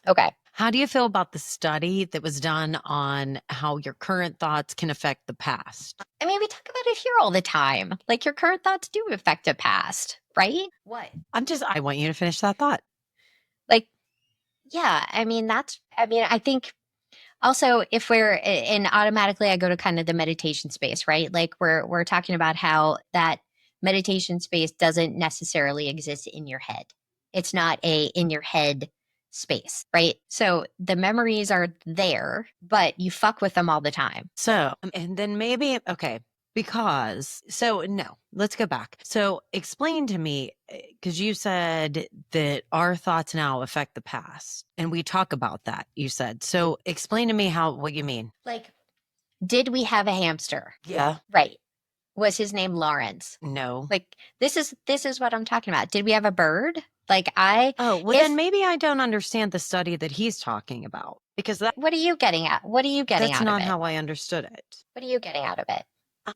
B: Okay.
A: How do you feel about the study that was done on how your current thoughts can affect the past?
B: I mean, we talk about it here all the time. Like your current thoughts do affect the past, right? What?
A: I want you to finish that thought.
B: Like, yeah, I think also if we're, and automatically I go to kind of the meditation space, right? Like we're talking about how that meditation space doesn't necessarily exist in your head. It's not a in your head space, right? So the memories are there, but you fuck with them all the time.
A: So, and then maybe, okay, Because, so no, let's go back. So explain to me, because you said that our thoughts now affect the past, and we talk about that, you said. So explain to me what you mean.
B: Like, did we have a hamster?
A: Yeah.
B: Right. Was his name Lawrence?
A: No.
B: Like, this is what I'm talking about. Did we have a bird? Like, I
A: Oh, well, then
B: if
A: maybe I don't understand the study that he's talking about, because
B: what are you getting at? What are you getting
A: that's
B: out of
A: not
B: it?
A: how I understood it.
B: What are you getting out of it?
A: I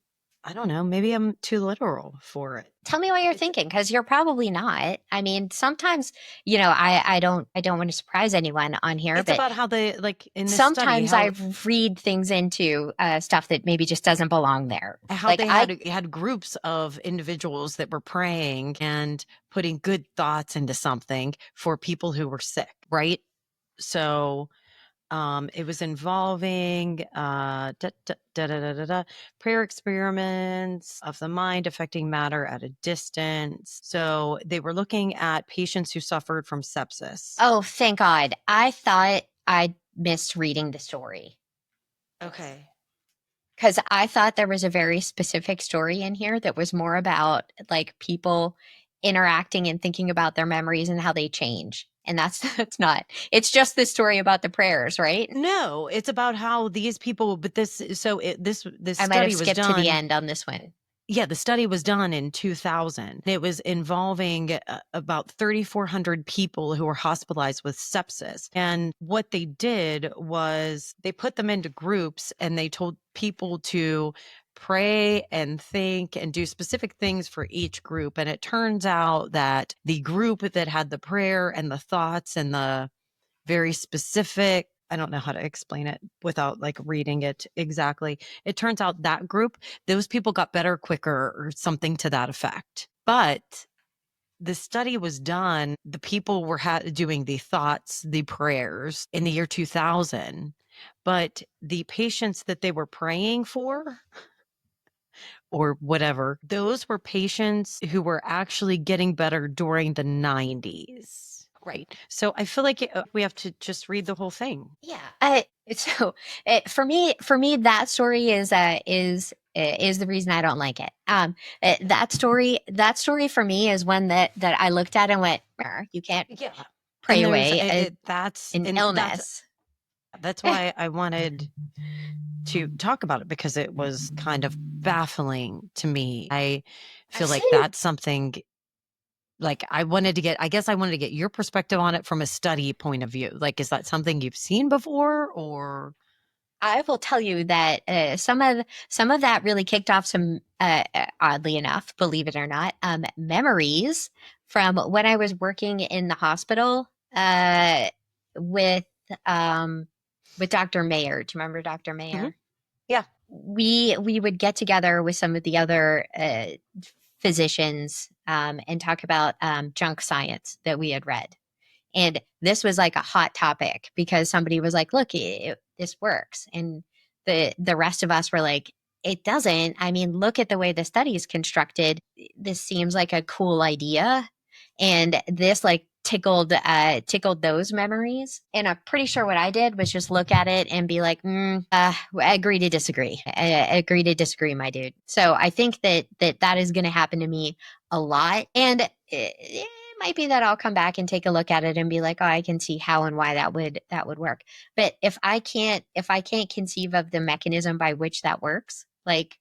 A: I don't know. Maybe I'm too literal for it.
B: Tell me what you're
A: It's
B: thinking, because you're probably not. I mean, sometimes, I don't want to surprise anyone on here,
A: it's
B: but
A: about how they, like in this study,
B: sometimes I read things into stuff that maybe just doesn't belong there.
A: how
B: Like
A: they
B: I
A: had groups of individuals that were praying and putting good thoughts into something for people who were sick, right? So it was involving prayer experiments of the mind affecting matter at a distance. So they were looking at patients who suffered from sepsis.
B: Oh, thank God. I thought I missed reading the story,
A: Okay.
B: because I thought there was a very specific story in here that was more about like people interacting and thinking about their memories and how they change. And that's that's not. It's just this story about the prayers, right?
A: No, it's about how these people, but this
B: I might have
A: study was
B: skipped to the
A: done.
B: end on this one.
A: Yeah, the study was done in 2000. It was involving about 3,400 people who were hospitalized with sepsis. And what they did was they put them into groups and they told people to pray and think and do specific things for each group. And it turns out that the group that had the prayer and the thoughts and the very specific, I don't know how to explain it without like reading it exactly. It turns out that group, those people got better quicker or something to that effect. But the study was done, the people were doing the thoughts, the prayers in the year 2000, but the patients that they were praying for or whatever, those were patients who were actually getting better during the 90s. Right. So I feel like we have to just read the whole thing.
B: Yeah. So for me, that story is the reason I don't like it. That story for me is one that I looked at and went, You can't
A: Yeah.
B: pray
A: And there's
B: away
A: that's
B: an
A: and
B: illness."
A: that's why I wanted to talk about it, because it was kind of baffling to me. I
B: I've
A: feel like
B: seen
A: that's something, like I guess I wanted to get your perspective on it from a study point of view. Like, is that something you've seen before or?
B: I will tell you that some of that really kicked off some, oddly enough, believe it or not, memories from when I was working in the hospital, with um, with Dr. Mayer. Do you remember Dr.
A: Mhm.
B: Mayer?
A: Yeah.
B: We would get together with some of the other physicians, and talk about junk science that we had read. And this was like a hot topic because somebody was like, "Look, this works," and the rest of us were like, "It doesn't. I mean, look at the way the study is constructed. This seems like a cool idea," and this like tickled those memories. And I'm pretty sure what I did was just look at it and be like, I agree to disagree. I agree to disagree, my dude. So I think that is going to happen to me a lot, and it might be that I'll come back and take a look at it and be like, "Oh, I can see how and why that would work." But if I can't conceive of the mechanism by which that works, like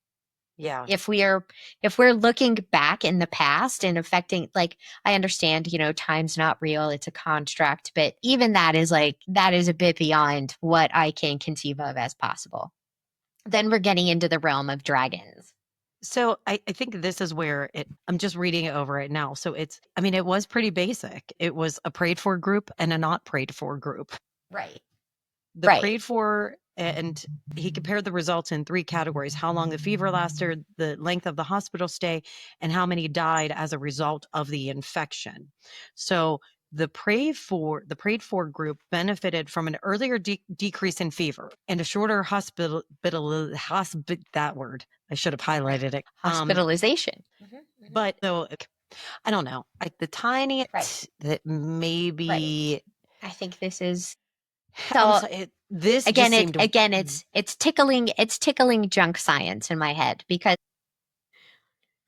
A: Yeah.
B: if we're looking back in the past and affecting, like, I understand, time's not real, it's a construct, but even that is a bit beyond what I can conceive of as possible. Then we're getting into the realm of dragons.
A: So I think this is where I'm just reading it over right now. So I mean, it was pretty basic. It was a prayed for group and a not prayed for group.
B: Right.
A: The
B: Right.
A: prayed for, and he compared the results in three categories: how long the fever lasted, the length of the hospital stay, and how many died as a result of the infection. So the prayed for group benefited from an earlier decrease in fever and a shorter that word. I should have
B: Right.
A: highlighted it.
B: Hospitalization.
A: But though, I don't know, like the
B: Right.
A: tiniest that
B: Right.
A: maybe
B: I think this is
A: I'm
B: So
A: sorry. This
B: again,
A: just
B: it
A: seemed to.
B: again, it's tickling junk science in my head because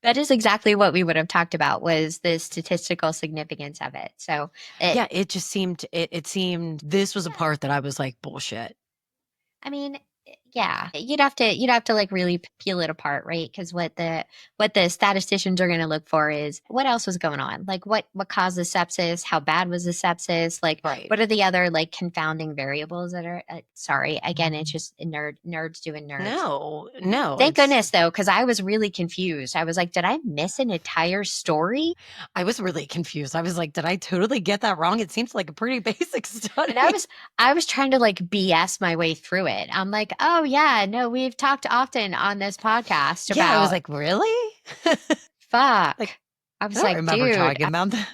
B: that is exactly what we would have talked about was the statistical significance of it. So it,
A: Yeah, it just seemed. It seemed this was a
B: yeah,
A: part that I was like bullshit.
B: I mean, yeah, you'd have to like really peel it apart, right? Because what the statisticians are going to look for is what else was going on, like what caused the sepsis, how bad was the sepsis, like
A: Right.
B: what are the other like confounding variables that are. Sorry, again, it's just nerds doing nerds.
A: No, no,
B: Thank
A: it's.
B: goodness though, because I was really confused. I was like, did I miss an entire story?
A: I was really confused. I was like, did I totally get that wrong? It seems like a pretty basic
B: And I
A: study.
B: was I was trying to like BS my way through it. I'm like, "Oh yeah, no, we've talked often on this podcast
A: Yeah, I was
B: about
A: like, really?
B: fuck."
A: Like,
B: I
A: I
B: was
A: don't
B: like,
A: remember
B: "Dude,
A: talking about that.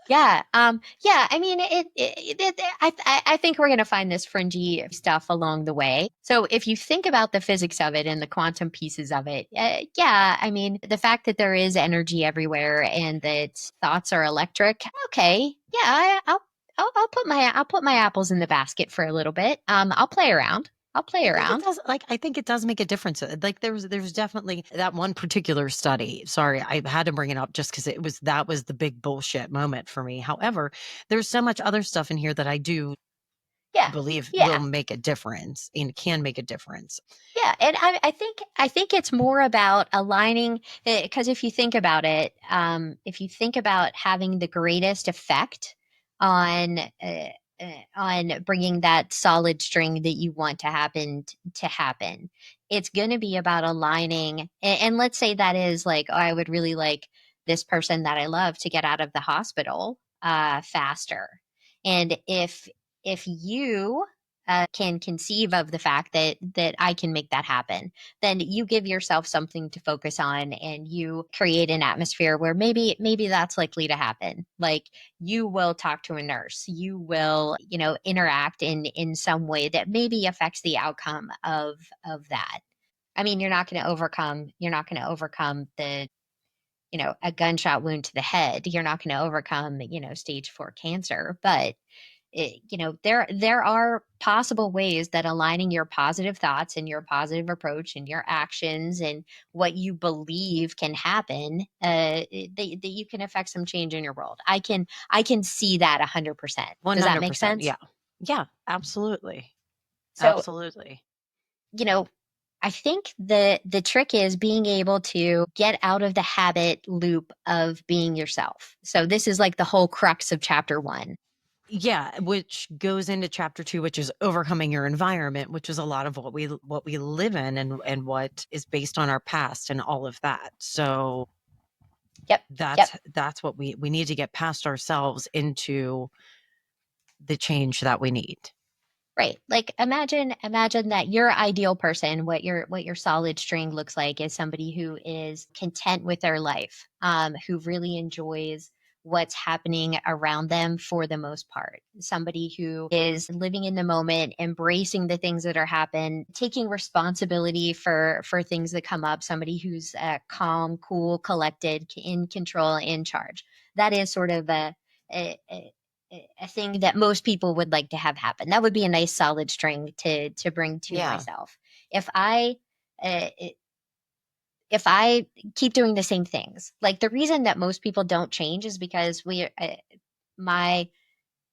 B: yeah, yeah, I mean, I think we're gonna find this fringy stuff along the way. So if you think about the physics of it and the quantum pieces of it, yeah, I mean, the fact that there is energy everywhere and that thoughts are electric, okay, yeah, I'll put my apples in the basket for a little bit. I'll play around. I'll play
A: I think it
B: around.
A: does. Like, I think it does make a difference. Like, there's definitely that one particular study. Sorry, I had to bring it up just because that was the big bullshit moment for me. However, there's so much other stuff in here that I do
B: Yeah,
A: believe will
B: yeah.
A: make a difference and can make a difference.
B: Yeah, and I think it's more about aligning because if you think about having the greatest effect on on bringing that solid string that you want to happen, it's going to be about aligning. And let's say that is like, oh, I would really like this person that I love to get out of the hospital faster, and if you can conceive of the fact that I can make that happen, then you give yourself something to focus on and you create an atmosphere where maybe that's likely to happen. Like you will talk to a nurse, you will, interact in some way that maybe affects the outcome of that. I mean, you're not going to overcome the a gunshot wound to the head. You're not going to overcome, stage 4 cancer, but there are possible ways that aligning your positive thoughts and your positive approach and your actions and what you believe can happen, that you can affect some change in your world. I can see that 100%. Does that make
A: 100%.
B: sense?
A: Yeah. Yeah, absolutely.
B: So,
A: Absolutely.
B: you know, I think the trick is being able to get out of the habit loop of being yourself. So this is like the whole crux of chapter 1.
A: Yeah, which goes into chapter 2, which is overcoming your environment, which is a lot of what we live in and what is based on our past and all of that. So
B: Yep.
A: that's
B: Yep.
A: that's what we need to get past ourselves into the change that we need.
B: Right. Like imagine that your ideal person, what your solid string looks like is somebody who is content with their life, who really enjoys what's happening around them for the most part. Somebody who is living in the moment, embracing the things that are happen, taking responsibility for things that come up, somebody who's calm, cool, collected, in control, in charge. That is sort of a thing that most people would like to have happen. That would be a nice solid string to bring to
A: Yeah.
B: myself. If I uh, if I keep doing the same things, like the reason that most people don't change is because my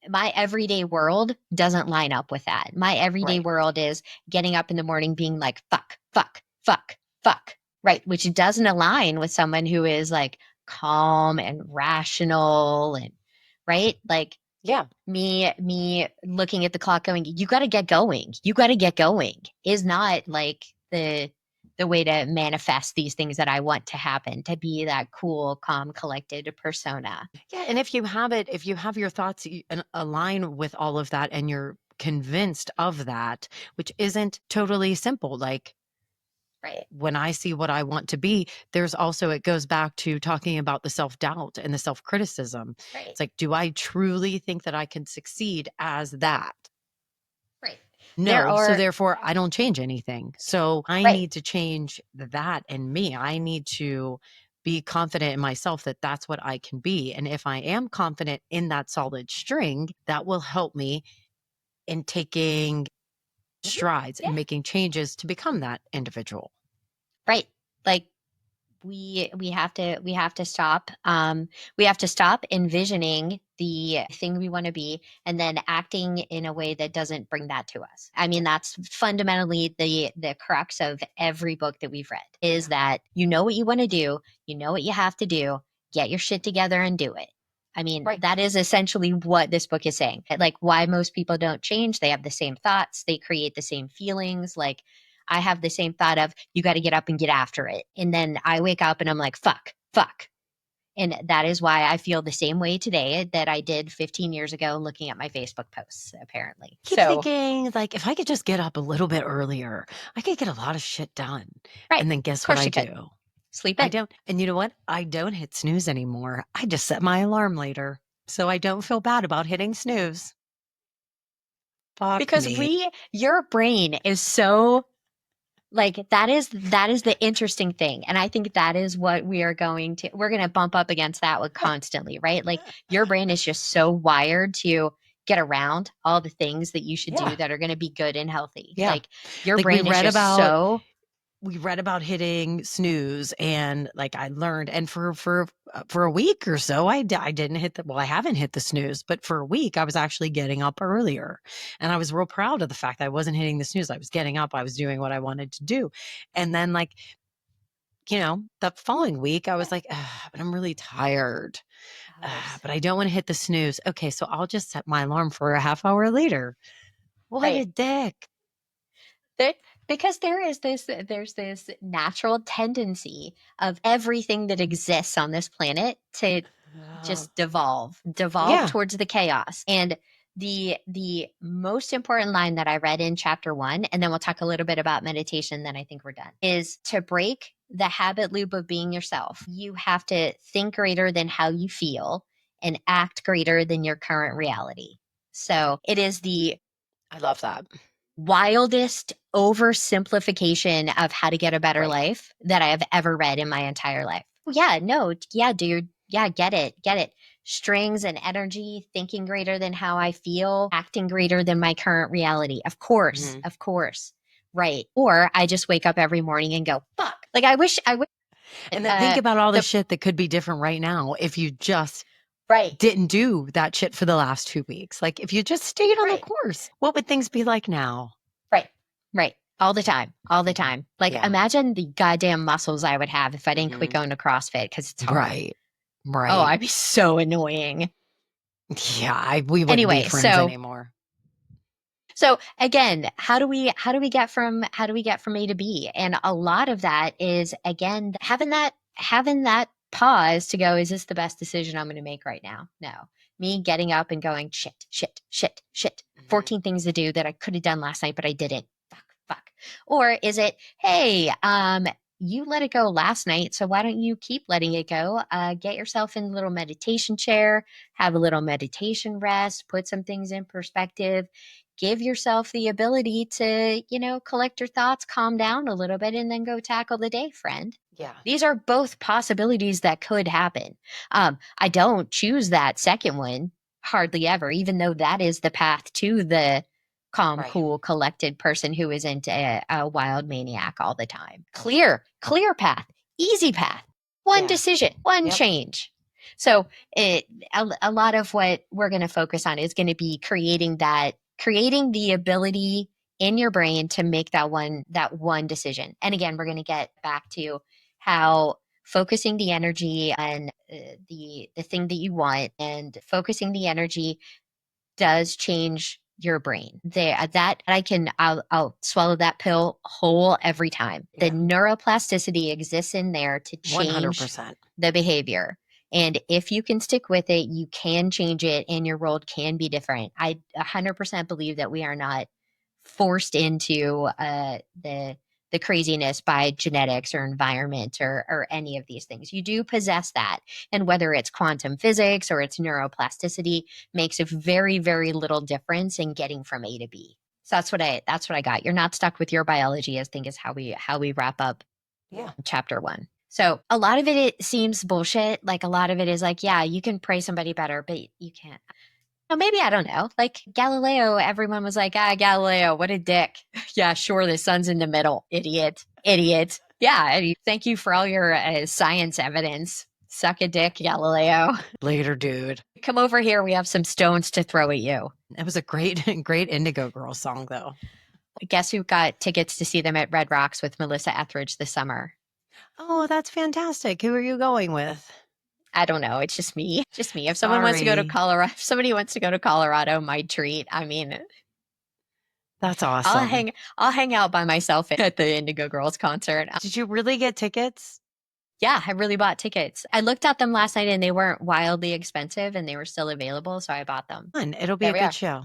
B: my everyday world doesn't line up with that. My everyday
A: Right.
B: world is getting up in the morning being like fuck, fuck, fuck, fuck, right? Which doesn't align with someone who is like calm and rational and right? Like
A: Yeah.
B: me looking at the clock going, you got to get going, you got to get going is not like the way to manifest these things that I want to happen, to be that cool, calm, collected persona.
A: Yeah, and if you have your thoughts align with all of that and you're convinced of that, which isn't totally simple. Like
B: Right.
A: when I see what I want to be, there's also, it goes back to talking about the self doubt and the self criticism.
B: Right.
A: It's like, do I truly think that I can succeed as that?
B: Right. There
A: No. So
B: are
A: therefore, I don't change anything. So I
B: right.
A: need to change that in me. I need to be confident in myself that that's what I can be. And if I am confident in that solid string, that will help me in taking strides
B: Yeah.
A: and making changes to become that individual.
B: Right. Like we have to stop we have to stop envisioning the thing we want to be and then acting in a way that doesn't bring that to us. I mean, that's fundamentally the crux of every book that we've read, is that you know what you want to do, you know what you have to do, get your shit together and do it. I mean,
A: Right.
B: that is essentially what this book is saying. Like, why most people don't change, they have the same thoughts, they create the same feelings. Like, I have the same thought of, you got to get up and get after it. And then I wake up and I'm like, fuck, fuck. And that is why I feel the same way today that I did 15 years ago looking at my Facebook posts, apparently.
A: Keep
B: So,
A: thinking, like, if I could just get up a little bit earlier, I could get a lot of shit done.
B: right.
A: And then
B: Of
A: guess what
B: course
A: I
B: you could.
A: do?
B: Sleep
A: I
B: in.
A: don't, and you know what? I don't hit snooze anymore. I just set my alarm later. So I don't feel bad about hitting snooze. Fuck
B: Because
A: me.
B: your brain is so, like, that is the interesting thing. And I think that is what we're going to bump up against that with constantly, right? Like, your brain is just so wired to get around all the things that you should do
A: Yeah.
B: that are going to be good and healthy.
A: Yeah.
B: Like, your
A: Like
B: brain is just so
A: we read about hitting snooze, and like I learned, and for a week or so I didn't hit the, well, I haven't hit the snooze, but for a week I was actually getting up earlier, and I was real proud of the fact that I wasn't hitting the snooze. I was getting up, I was doing what I wanted to do. And then, like, the following week I was like, but I'm really tired. But I don't want to hit the snooze. Okay, so I'll just set my alarm for a half hour later. What
B: right.
A: a dick.
B: There, because there's this natural tendency of everything that exists on this planet to just devolve
A: Yeah.
B: towards the chaos. And the most important line that I read in chapter 1, and then we'll talk a little bit about meditation, then I think we're done, is to break the habit loop of being yourself, you have to think greater than how you feel and act greater than your current reality. So it is the
A: I love that.
B: wildest oversimplification of how to get a better
A: Right.
B: life that I have ever read in my entire life. Yeah, no, yeah, dude. Yeah, get it, get it. Strings and energy, thinking greater than how I feel, acting greater than my current reality. Of course,
A: Mhm.
B: of course. Right. Or I just wake up every morning and go, fuck. Like, I wish,
A: And then think about all the
B: the,
A: shit that could be different right now if you just
B: right,
A: didn't do that shit for the last 2 weeks. Like, if you just stayed on the
B: right.
A: course, what would things be like now?
B: Right. Right. All the time. All the time. Like,
A: Yeah.
B: imagine the goddamn muscles I would have if I didn't quit
A: Mhm.
B: going to CrossFit because it's hard.
A: Right.
B: Oh,
A: Right.
B: I'd be so annoying.
A: Yeah, we wouldn't be
B: Anyway,
A: friends
B: so
A: anymore.
B: again, how do we get from A to B? And a lot of that is, again, having that pause to go, is this the best decision I'm going to make right now? No. Me getting up and going, shit, shit, shit, shit.
A: Mhm.
B: 14 things to do that I could have done last night, but I didn't. Fuck, fuck. Or is it, hey, you let it go last night, so why don't you keep letting it go? Get yourself in a little meditation chair, have a little meditation rest, put some things in perspective, give yourself the ability to, collect your thoughts, calm down a little bit, and then go tackle the day, friend.
A: Yeah.
B: These are both possibilities that could happen. I don't choose that second one hardly ever, even though that is the path to the calm,
A: Right.
B: cool, collected person who isn't a wild maniac all the time. Clear path, easy path, one
A: Yeah.
B: decision, one
A: Yep.
B: change. So a lot of what we're going to focus on is going to be creating the ability in your brain to make that one decision. And again, we're going to get back to how focusing the energy on the thing that you want and focusing the energy does change your brain. That I'll swallow that pill whole every time. The
A: Yeah.
B: neuroplasticity exists in there to change
A: 100%.
B: the behavior. And if you can stick with it, you can change it and your world can be different. I 100% believe that we are not forced into the craziness by genetics or environment or any of these things. You do possess that. And whether it's quantum physics or it's neuroplasticity makes a very, very little difference in getting from A to B. So that's what I got. You're not stuck with your biology, I think, is how we wrap up
A: Yeah.
B: chapter 1. So a lot of it seems bullshit. Like, a lot of it is like, yeah, you can pray somebody better, but you can't. Oh, maybe, I don't know. Like Galileo, everyone was like, Galileo, what a dick. Yeah, sure, the sun's in the middle. Idiot. Idiot. Yeah, thank you for all your science evidence. Suck a dick, Galileo.
A: Later, dude.
B: Come over here. We have some stones to throw at you.
A: It was a great, great Indigo Girl song, though.
B: Guess who got tickets to see them at Red Rocks with Melissa Etheridge this summer?
A: Oh, that's fantastic. Who are you going with?
B: I don't know. It's just me. Just me. If someone wants to go to
A: Sorry.
B: Colorado, if somebody wants to go to Colorado, my treat. I mean,
A: That's awesome.
B: I'll hang out by myself at the Indigo Girls concert.
A: Did you really get tickets?
B: Yeah, I really bought tickets. I looked at them last night and they weren't wildly expensive and they were still available, so I bought them.
A: Fun. It'll be
B: There
A: a
B: we
A: good
B: are.
A: show.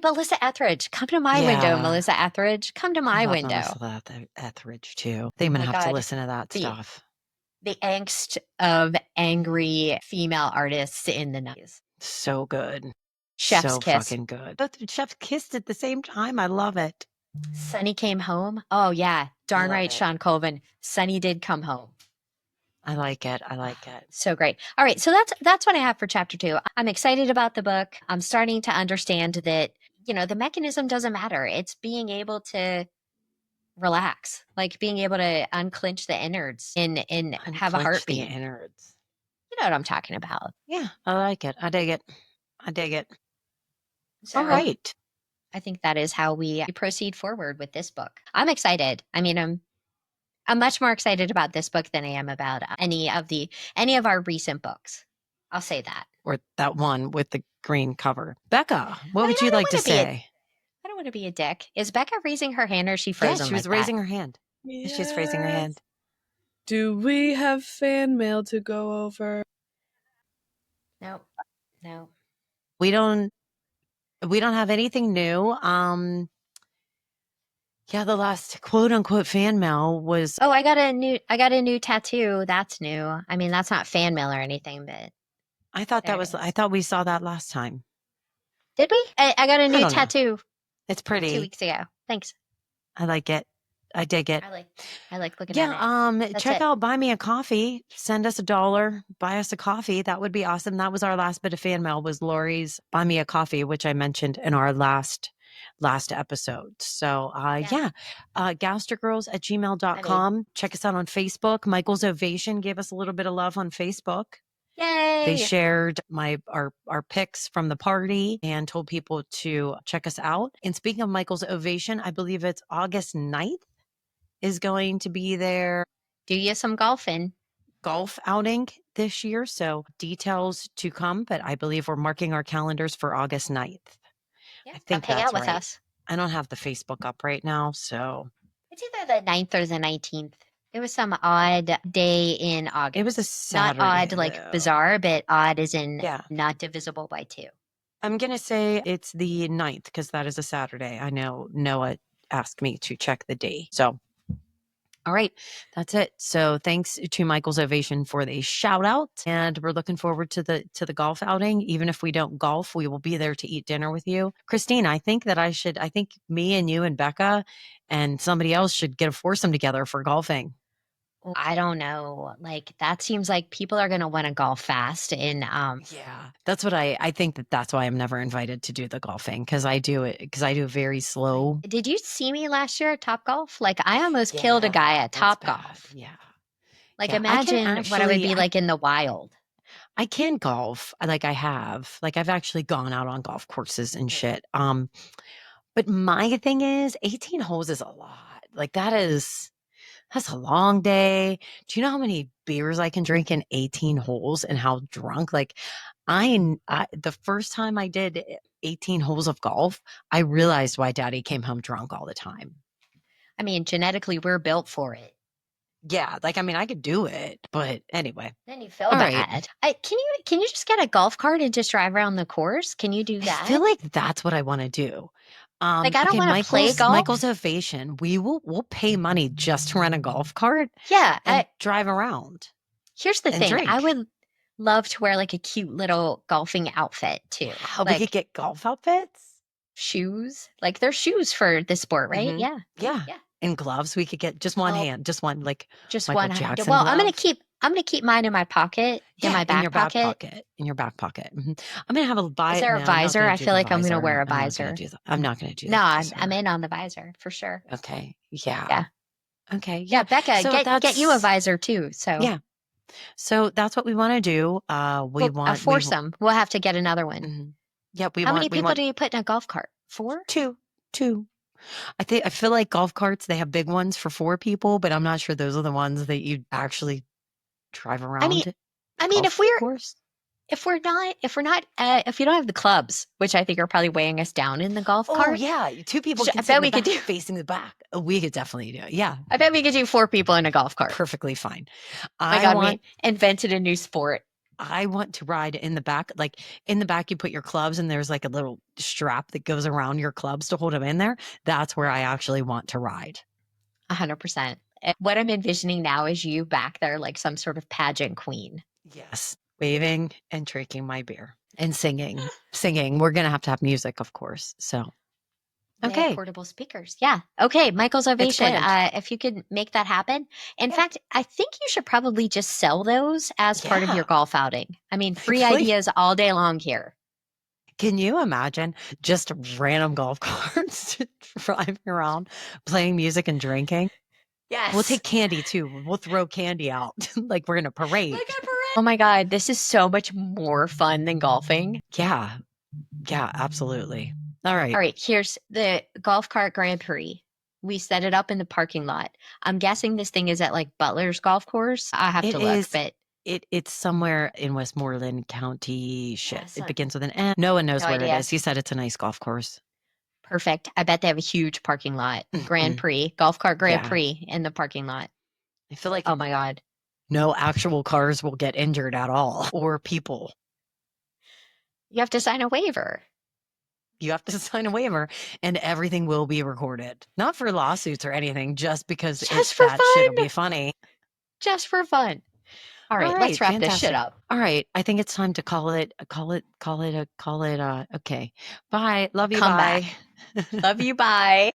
B: Melissa Etheridge, come to my window,
A: Yeah.
B: Melissa Etheridge. Come to
A: I
B: my
A: love
B: window.
A: Melissa Etheridge too. They even
B: Oh my
A: have to
B: God.
A: listen to that
B: The
A: stuff.
B: the angst of angry female artists in the 90s.
A: So good.
B: Chef's
A: So
B: kiss.
A: fucking good. Both the chefs kissed at the same time. I love it.
B: Sonny came home. Oh yeah, darn
A: Love
B: right,
A: it.
B: Sean Colvin. Sonny did come home.
A: I like it. I like it.
B: So great. All right, so that's what I have for chapter 2. I'm excited about the book. I'm starting to understand that, the mechanism doesn't matter. It's being able to relax, like being able to unclench the innards and have a
A: Unclench the
B: heartbeat.
A: innards.
B: You know what I'm talking about.
A: Yeah, I like it. I dig it. I dig it.
B: So
A: All right.
B: I think that is how we proceed forward with this book. I'm excited. I mean, I'm much more excited about this book than I am about any of our recent books. I'll say that.
A: Or that one with the green cover. Becca, what
B: I mean,
A: would you like to say?
B: I don't want to be a dick. Is Becca raising her hand or is she
A: Yes,
B: frozen
A: she was
B: like
A: raising
B: that?
A: her hand.
C: Yes.
A: She's raising her hand.
C: Do we have fan mail to go over?
B: No. No.
A: We don't have anything new. Yeah, the last quote unquote fan mail was
B: Oh, I got a new tattoo. That's new. I mean, that's not fan mail or anything, but
A: I thought
B: there
A: that
B: it
A: was
B: is.
A: I thought we saw that last time.
B: Did we? I got a
A: I
B: new
A: don't know.
B: tattoo
A: It's
B: 2
A: pretty.
B: weeks ago. Thanks.
A: I like it. I dig it.
B: I like looking at it.
A: Yeah,
B: That's
A: check
B: it.
A: out Buy Me a Coffee. Send us $1, buy us a coffee. That would be awesome. That was our last bit of fan mail was Lori's Buy Me a Coffee, which I mentioned in our last episode. So gastergirls@gmail.com. Check us out on Facebook. Michael's Ovation gave us a little bit of love on Facebook.
B: Yay!
A: They shared our pics from the party and told people to check us out. And speaking of Michael's Ovation, I believe it's August 9th is going to be their
B: Do you some golfing?
A: golf outing this year. So details to come, but I believe we're marking our calendars for August 9th.
B: Yeah,
A: I think
B: come hang
A: that's
B: out with
A: right.
B: us.
A: I don't have the Facebook up right now, so
B: It's either the 9th or the 19th. It was some odd day in August.
A: it was a Saturday.
B: Not odd like
A: though.
B: bizarre, but odd as in
A: Yeah.
B: not divisible by 2.
A: I'm going to say it's the 9th because that is a Saturday. I know Noah asked me to check the date. So, all right, that's it. So thanks to Michael's Ovation for the shout out. And we're looking forward to the golf outing. Even if we don't golf, we will be there to eat dinner with you. Christine, I think me and you and Becca and somebody else should get a foursome together for golfing.
B: I don't know. Like that seems like people are going to want to golf fast and
A: Yeah, that's what I think that's why I'm never invited to do the golfing because I do very slow.
B: Did you see me last year at Top Golf? Like I almost killed a guy at Top
A: bad.
B: Golf.
A: Yeah.
B: Like
A: Yeah,
B: imagine what I would be like in the wild.
A: I can golf. I've actually gone out on golf courses and shit. But my thing is 18 holes is a lot. Like that's a long day. Do you know how many beers I can drink in 18 holes and how drunk? Like the first time I did 18 holes of golf, I realized why daddy came home drunk all the time.
B: I mean, genetically we're built for it.
A: Yeah, I could do it, but anyway.
B: Then you feel bad. Right. Can you just get a golf cart and just drive around the course? Can you do that?
A: I feel like that's what I want to do.
B: I don't want to play golf.
A: Michael's Ovation. We'll pay money just to rent a golf cart.
B: Yeah,
A: and drive around.
B: Here's the thing.
A: Drink.
B: I would love to wear like a cute little golfing outfit too.
A: We could get golf outfits,
B: shoes. Like they're shoes for the sport, right?
A: Mm-hmm.
B: Yeah.
A: And gloves, we could get just one
B: Oh,
A: hand, just one, like
B: just
A: Michael
B: one hand.
A: Jackson
B: Well, I'm gonna
A: glove.
B: keep mine in my pocket, in
A: Yeah,
B: my
A: in your
B: back
A: back
B: pocket.
A: pocket, in your back pocket. I'm gonna have a
B: Is
A: buy.
B: there a
A: No, I'm not
B: visor?
A: gonna
B: I
A: do
B: feel
A: the
B: like I'm gonna wear
A: visor.
B: a
A: I'm not gonna
B: visor.
A: do that. I'm not gonna do
B: No,
A: the
B: I'm
A: visor.
B: in on the visor for sure.
A: Okay. Yeah.
B: Yeah.
A: Okay.
B: Yeah,
A: Yeah.
B: Becca,
A: So
B: get you a
A: that's
B: visor too. So
A: yeah. So that's what we want to do. We
B: well, a
A: want
B: foursome. We'll have to get another one.
A: mhm. Yeah,
B: How many
A: we
B: people
A: want
B: do you put in a golf cart? 4?
A: two, two. I feel like golf carts, they have big ones for 4 people, but I'm not sure those are the ones that you actually drive
B: I mean,
A: around the
B: I mean,
A: golf course.
B: if you don't have the clubs, which I think are probably weighing us down in the golf
A: Oh,
B: cart,
A: yeah, 2 people
B: I
A: can sit
B: bet
A: in the
B: we could
A: back
B: do.
A: facing the back. We could definitely do it. Yeah,
B: I bet we could do 4 people in a golf cart.
A: perfectly fine.
B: My
A: I
B: God,
A: want
B: we invented a new sport.
A: I want to ride in the back. Like, in the back, you put your clubs, and there's, like, a little strap that goes around your clubs to hold them in there. That's where I actually want to ride.
B: 100%. What I'm envisioning now is you back there like some sort of pageant queen.
A: Yes, waving and drinking my beer and singing. Singing. We're gonna have to have music, of course, so
B: With
A: okay,
B: portable speakers. Yeah. Okay, Michael's
A: it's
B: ovation.
A: planned.
B: If you could make that happen. In
A: Yeah.
B: fact, I think you should probably just sell those as part of your
A: Yeah,
B: golf outing. I mean, free
A: please.
B: ideas all day long here.
A: Can you imagine just random golf carts driving around, playing music and drinking? We'll
B: Yes.
A: take candy too. We'll throw candy out like we're in a parade.
B: Like a parade. Oh my God, this is so much more fun than golfing.
A: Yeah, yeah, absolutely. All
B: All
A: right.
B: right, here's the golf cart Grand Prix. We set it up in the parking lot. I'm guessing this thing is at like Butler's golf course. I have
A: It
B: to look,
A: is
B: but
A: it's somewhere in Westmoreland County. Shit.
B: yes,
A: It begins with an N. No one knows
B: no
A: where it
B: idea.
A: is. He said it's a nice golf course.
B: Perfect. I bet they have a huge parking lot. Grand
A: Mhm.
B: Prix, golf cart Grand
A: Yeah.
B: Prix in the parking lot.
A: I feel like
B: Oh my God.
A: no actual cars will get injured at all or people.
B: You have to sign a waiver.
A: You have to sign a waiver and everything will be recorded. Not for lawsuits or anything, just because
B: Just for
A: that shit'll
B: fun.
A: be funny.
B: Just for fun. All
A: All
B: right, let's
A: right,
B: wrap this shit
A: fantastic.
B: up.
A: All right, I think it's time to call it okay. Bye. Love you,
B: Come
A: bye.
B: back. Love you. Bye.